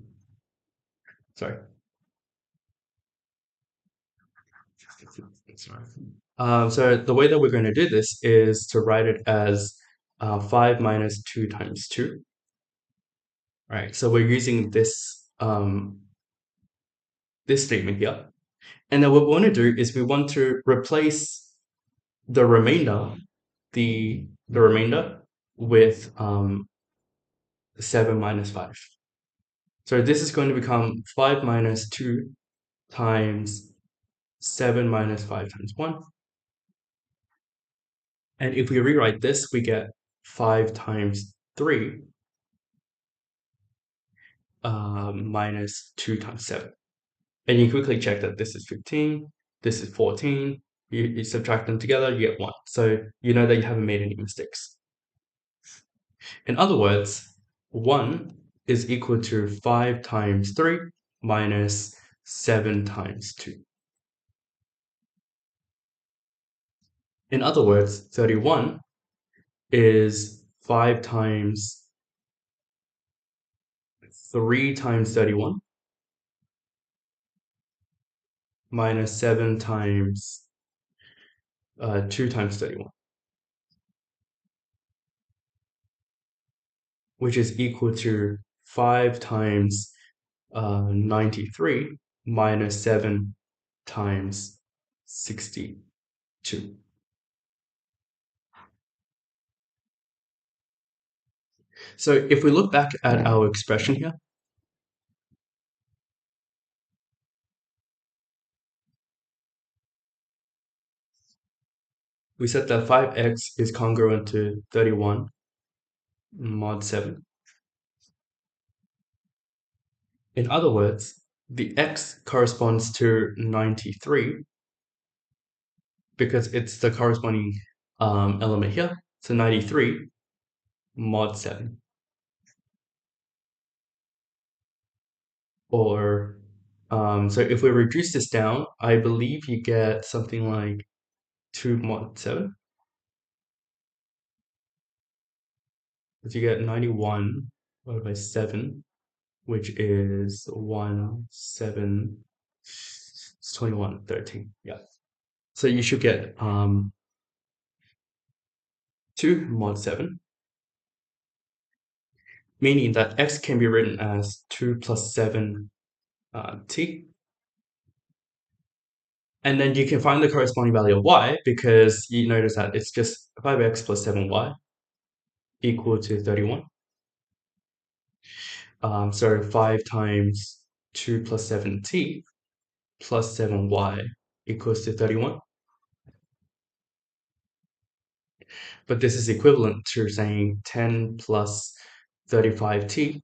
So the way that we're going to do this is to write it as 5 minus 2 times 2. All right, so we're using this, this statement here. And then what we want to do is we want to replace the remainder, the remainder with 7 minus 5. So this is going to become 5 minus 2 times 7 minus 5 times 1. And if we rewrite this, we get 5 times 3 minus 2 times 7. And you quickly check that this is 15, this is 14. You subtract them together, you get 1. So you know that you haven't made any mistakes. In other words, 1 is equal to 5 times 3 minus 7 times 2. In other words, 31 is 5 times 3 times 31 minus 7 times 2 times 31, which is equal to 5 times 93 minus 7 times 62. So if we look back at our expression here, we said that 5x is congruent to 31 mod 7. In other words, the x corresponds to 93 because it's the corresponding element here. So 93 mod 7. Or, so if we reduce this down, I believe you get something like 2 mod 7. But you get 91 divided by 7, which is 1, 7, it's 21, 13. Yeah. So you should get 2 mod 7, meaning that x can be written as 2 plus 7 t. And then you can find the corresponding value of y because you notice that it's just 5x plus 7y equal to 31. So 5 times 2 plus 7t plus 7y equals to 31. But this is equivalent to saying 10 plus 35t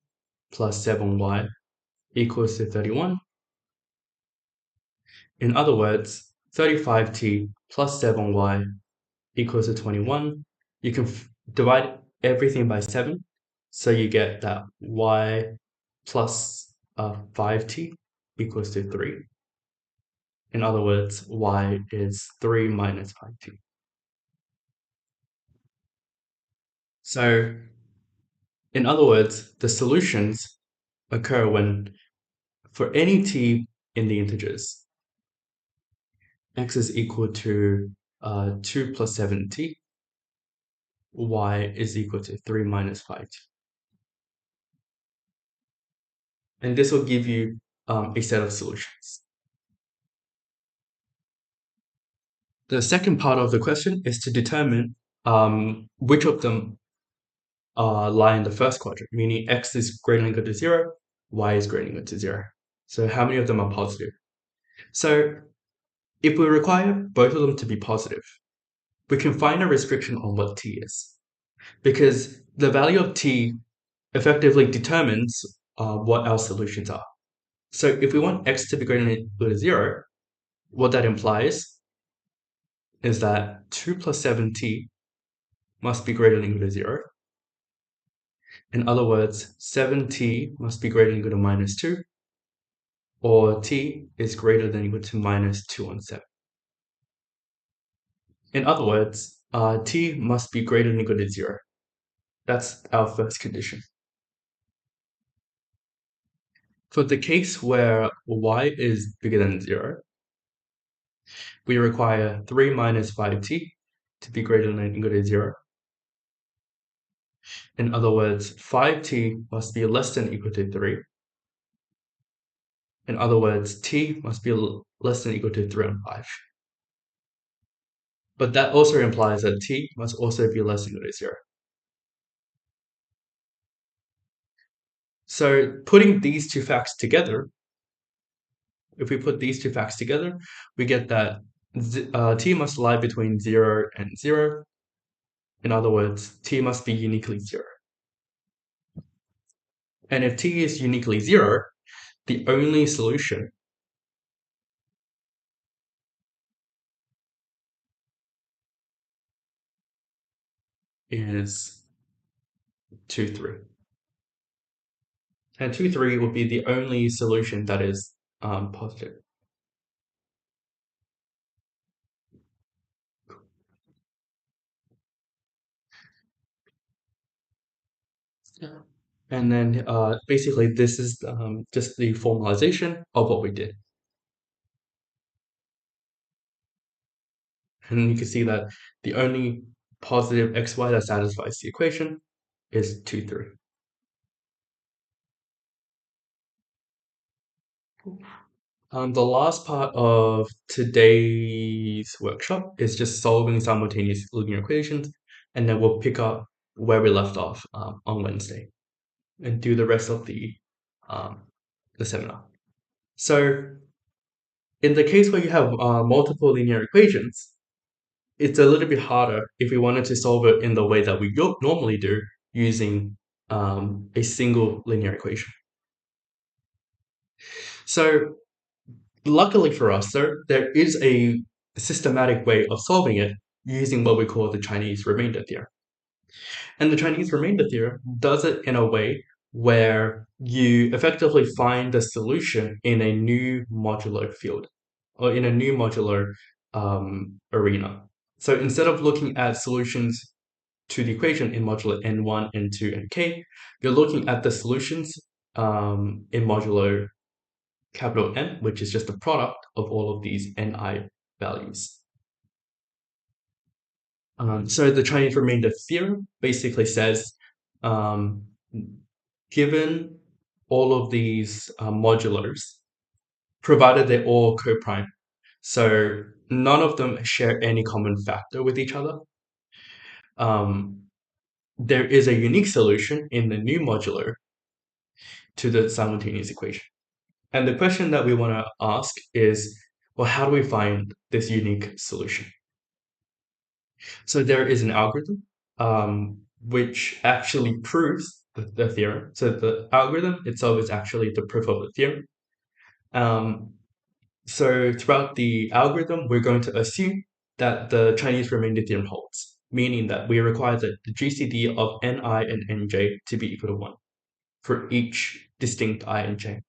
plus 7y equals to 31. In other words, 35t plus 7y equals to 21. You can divide everything by 7, so you get that y plus 5t equals to 3. In other words, y is 3 minus 5t. So, in other words, the solutions occur when, for any t in the integers, x is equal to 2 plus 7t, y is equal to 3 minus 5t. And this will give you a set of solutions. The second part of the question is to determine which of them lie in the first quadrant, meaning x is greater than or equal to 0, y is greater than or equal to 0. So how many of them are positive? So if we require both of them to be positive, we can find a restriction on what t is, because the value of t effectively determines what our solutions are. So if we want x to be greater than or equal to 0, what that implies is that 2 plus 7t must be greater than or equal to 0. In other words, 7t must be greater than or equal to minus 2, or t is greater than or equal to minus 2 on 7. In other words, t must be greater than or equal to 0. That's our first condition. For the case where y is bigger than 0, we require 3 minus 5t to be greater than or equal to 0. In other words, 5t must be less than or equal to 3. In other words, t must be less than or equal to 3 and 5. But that also implies that t must also be less than or equal to 0. So putting these two facts together, if we put these two facts together, we get that t must lie between 0 and 0. In other words, t must be uniquely 0. And if t is uniquely 0, the only solution is 2, 3. And 2, 3 will be the only solution that is positive. Yeah. And then basically this is just the formalization of what we did. And you can see that the only positive xy that satisfies the equation is 2, 3. The last part of today's workshop is just solving simultaneous linear equations, and then we'll pick up where we left off on Wednesday and do the rest of the seminar. So in the case where you have multiple linear equations, it's a little bit harder if we wanted to solve it in the way that we normally do using a single linear equation. So luckily for us, though, there is a systematic way of solving it using what we call the Chinese remainder theorem. And the Chinese remainder theorem does it in a way where you effectively find the solution in a new modular field or in a new modular arena. So instead of looking at solutions to the equation in modulo n1, n2, and k, you're looking at the solutions in modulo capital N, which is just the product of all of these ni values. So the Chinese remainder theorem basically says, given all of these modulars, provided they're all co-prime, so none of them share any common factor with each other, there is a unique solution in the new modular to the simultaneous equation. And the question that we want to ask is, well, how do we find this unique solution? So there is an algorithm which actually proves the theorem. So the algorithm itself is actually the proof of the theorem. So throughout the algorithm, we're going to assume that the Chinese remainder theorem holds, meaning that we require that the GCD of Ni and Nj to be equal to 1 for each distinct I and j.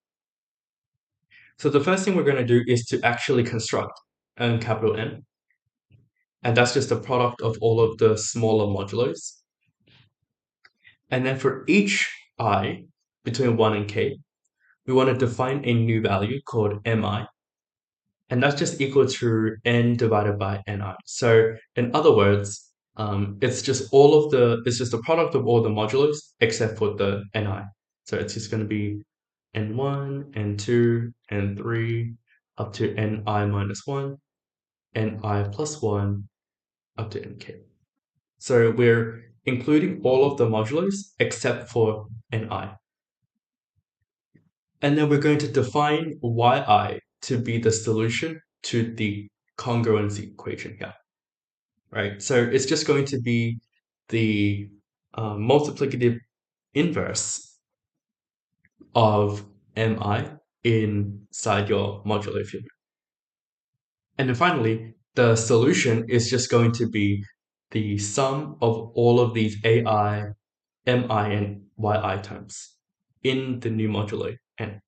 So the first thing we're going to do is to actually construct n capital N, and that's just the product of all of the smaller modulos. And then for each I between 1 and k, we want to define a new value called mi, and that's just equal to n divided by ni. So in other words, it's just the product of all the modulos except for the ni. So it's just going to be n1, n2, n3, up to ni minus 1, ni plus 1, up to nk. So we're including all of the modulos except for ni. And then we're going to define yi to be the solution to the congruency equation here, right? So it's just going to be the multiplicative inverse of mi inside your modular field. And then finally, the solution is just going to be the sum of all of these ai, mi, and yi terms in the new modulo n.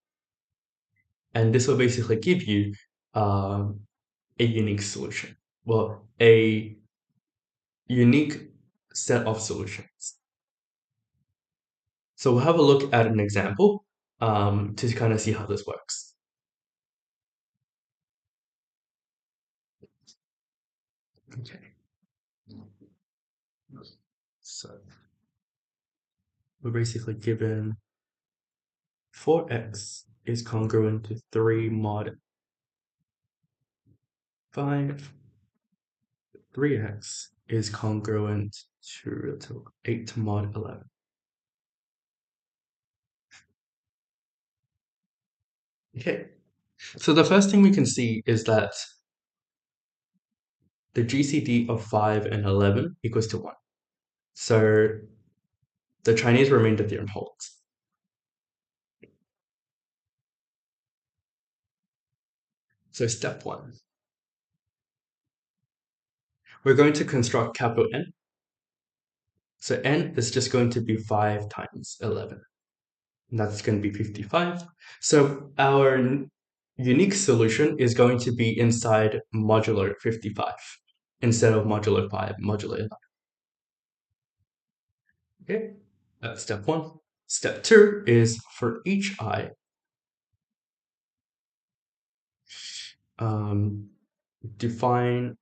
And this will basically give you a unique solution. Well, a unique set of solutions. So we'll have a look at an example to kind of see how this works. Okay. So we're basically given 4x is congruent to 3 mod 5. 3x is congruent to 8 mod 11. Okay, so the first thing we can see is that the GCD of 5 and 11 equals to 1. So the Chinese remainder theorem holds. So step 1. We're going to construct capital N. So N is just going to be 5 times 11. And that's going to be 55. So our unique solution is going to be inside modular 55 instead of modular 5, modular 11. Okay, that's step 1. Step 2 is for each I, define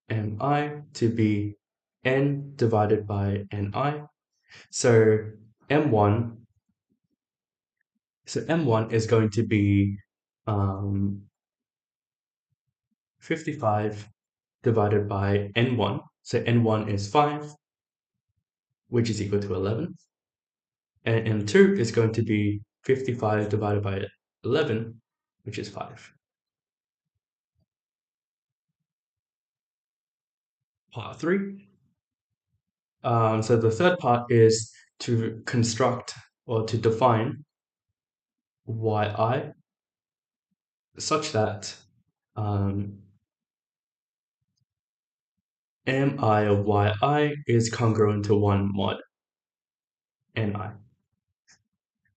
mi to be n divided by ni. So m1 is going to be 55 divided by n1. So n1 is 5, which is equal to 11. And m2 is going to be 55 divided by 11, which is 5. Part 3. So the third part is to construct or to define yi such that mi of yi is congruent to 1 mod ni.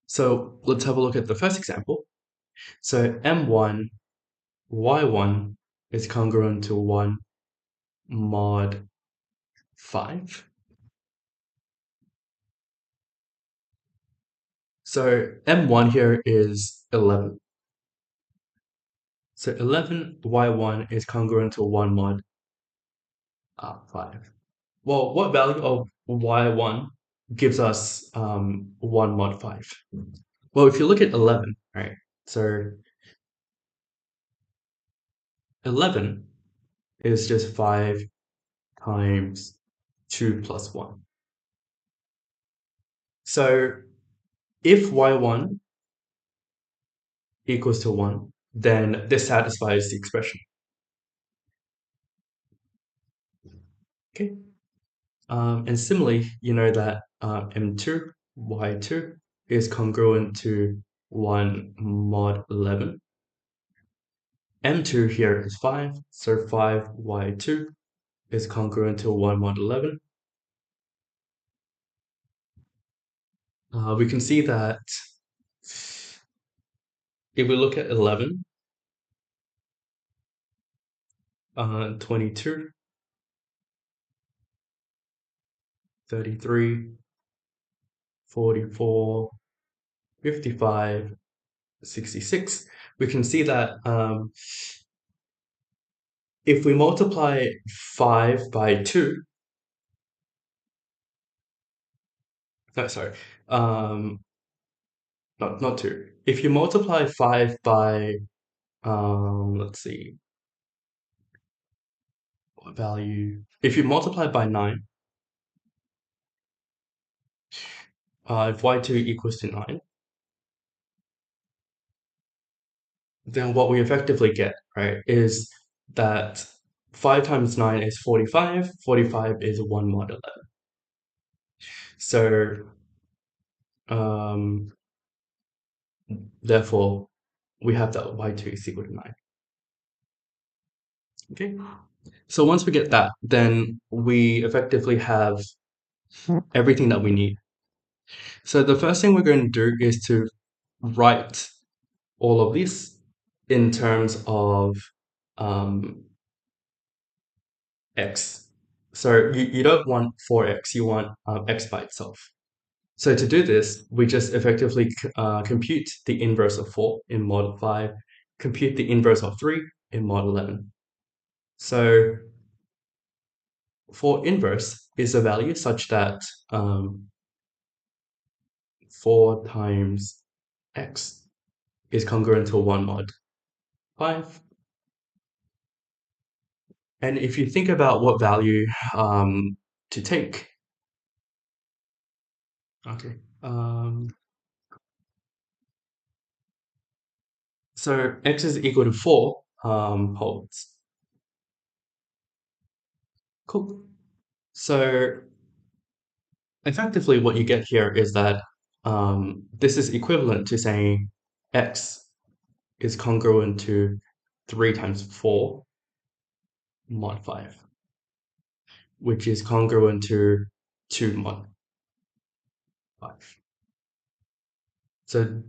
So let's have a look at the first example. So m1 y1 is congruent to 1 mod 5. So m1 here is 11. So 11 y1 is congruent to 1 mod 5. Well, what value of y1 gives us 1 mod 5? Well, if you look at 11, right? So 11 is just 5 times 2 plus 1. So if y1 equals to 1, then this satisfies the expression. Okay. And similarly, you know that m2, y2 is congruent to 1 mod 11. m2 here is 5, so 5 y2 is congruent to 1 mod 11. We can see that if we look at 11, 22, 33, 44, 55, 66, we can see that if we multiply 5 by 2, no, sorry, not 2. If you multiply 5 by, let's see, what value? If you multiply by 9, if y2 equals to 9, then what we effectively get, right, is that 5 times 9 is 45, 45 is 1 mod 11. So, therefore, we have that y2 is equal to 9. Okay, so once we get that, then we effectively have everything that we need. So the first thing we're going to do is to write all of this in terms of x. So you don't want 4x, you want x by itself. So to do this, we just effectively compute the inverse of 4 in mod 5, compute the inverse of 3 in mod 11. So for inverse is a value such that 4 times x is congruent to 1 mod 5. And if you think about what value to take, okay, so x is equal to 4 holds. Cool. So effectively what you get here is that this is equivalent to saying x is congruent to 3 times 4 mod 5, which is congruent to 2 mod 5. So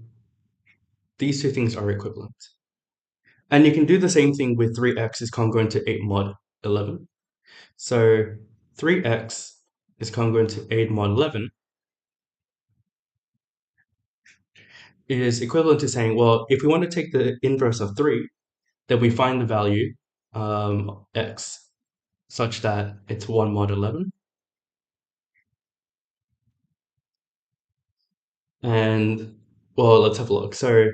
these two things are equivalent. And you can do the same thing with 3x is congruent to 8 mod 11. So 3x is congruent to 8 mod 11 is equivalent to saying, well, if we want to take the inverse of 3, then we find the value x such that it's 1 mod 11. And, well, let's have a look. So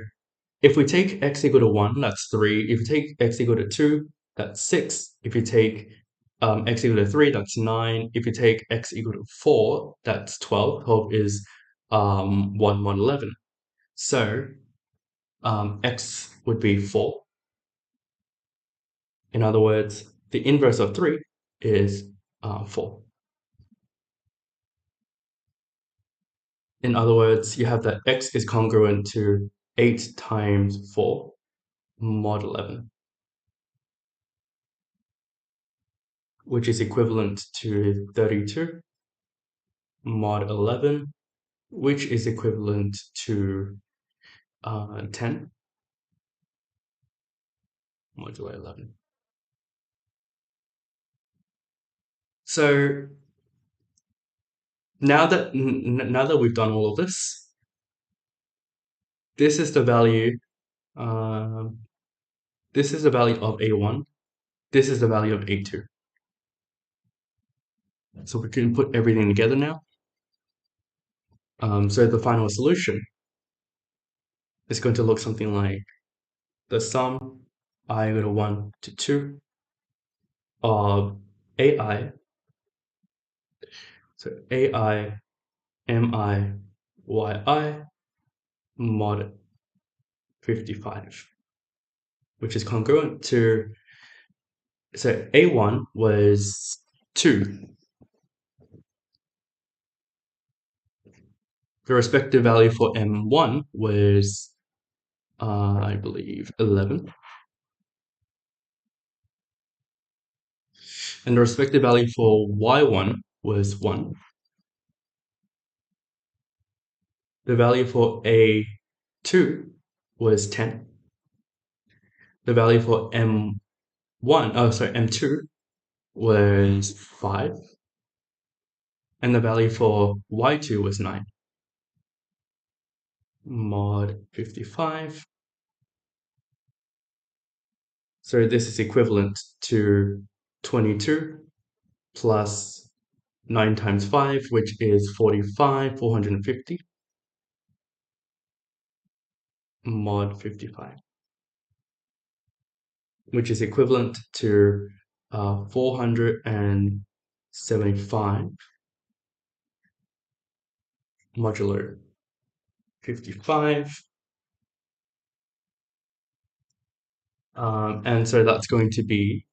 if we take x equal to 1, that's 3. If you take x equal to 2, that's 6. If you take x equal to 3, that's 9. If you take x equal to 4, that's 12. 12 is 1 mod 11. So x would be 4. In other words, the inverse of 3 is 4. In other words, you have that x is congruent to 8 times 4 mod 11, which is equivalent to 32 mod 11, which is equivalent to 10 modulo 11. So now that we've done all of this, this is the value. This is the value of A1. This is the value of A2. So we can put everything together now. So the final solution is going to look something like the sum I equal to 1 to 2 of AI, so AI MI YI mod 55, which is congruent to, so A1 was 2. The respective value for M1 was, I believe, 11. And the respective value for Y1 was 1. The value for A2 was 10. The value for M2 was 5. And the value for Y2 was 9. Mod 55. So this is equivalent to 22 plus 9 times 5, which is 45, 450. Mod 55, which is equivalent to 475 modular 55. And so that's going to be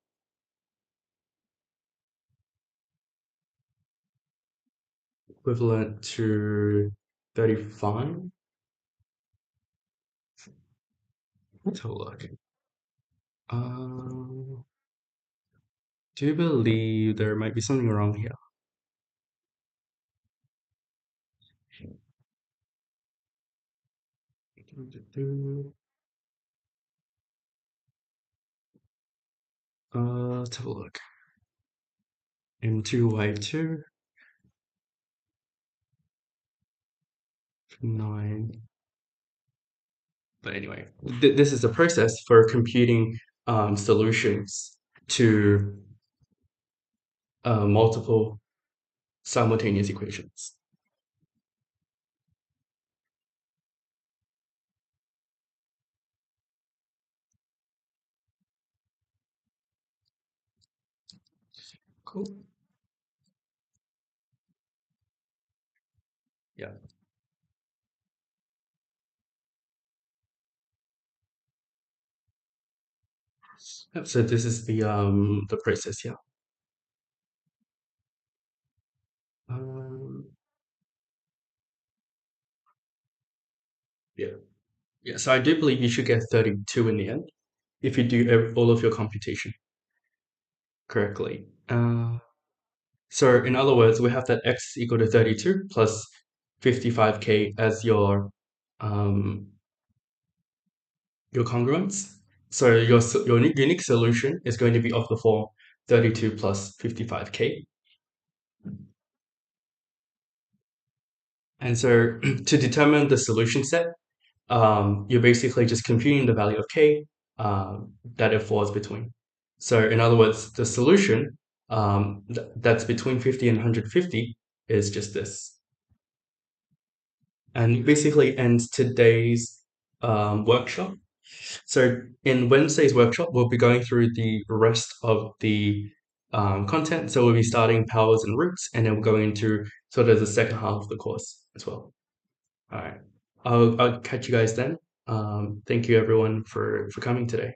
equivalent to 35. Let's have a look. Do you believe there might be something wrong here? Let's have a look. m2y2 9. But anyway, this is a process for computing solutions to multiple simultaneous equations. Cool. Yeah. So this is the process. Yeah. Um, yeah. Yeah. So I do believe you should get 32 in the end if you do all of your computation correctly. So in other words, we have that x equal to 32 plus 55k as your congruence. So your unique solution is going to be of the form 32 plus 55k. And so to determine the solution set, you're basically just computing the value of k that it falls between. So in other words, the solution that's between 50 and 150 is just this. And basically ends today's workshop. So in Wednesday's workshop, we'll be going through the rest of the content. So we'll be starting powers and roots, and then we're going into sort of the second half of the course as well. All right. I'll catch you guys then. Thank you everyone for coming today.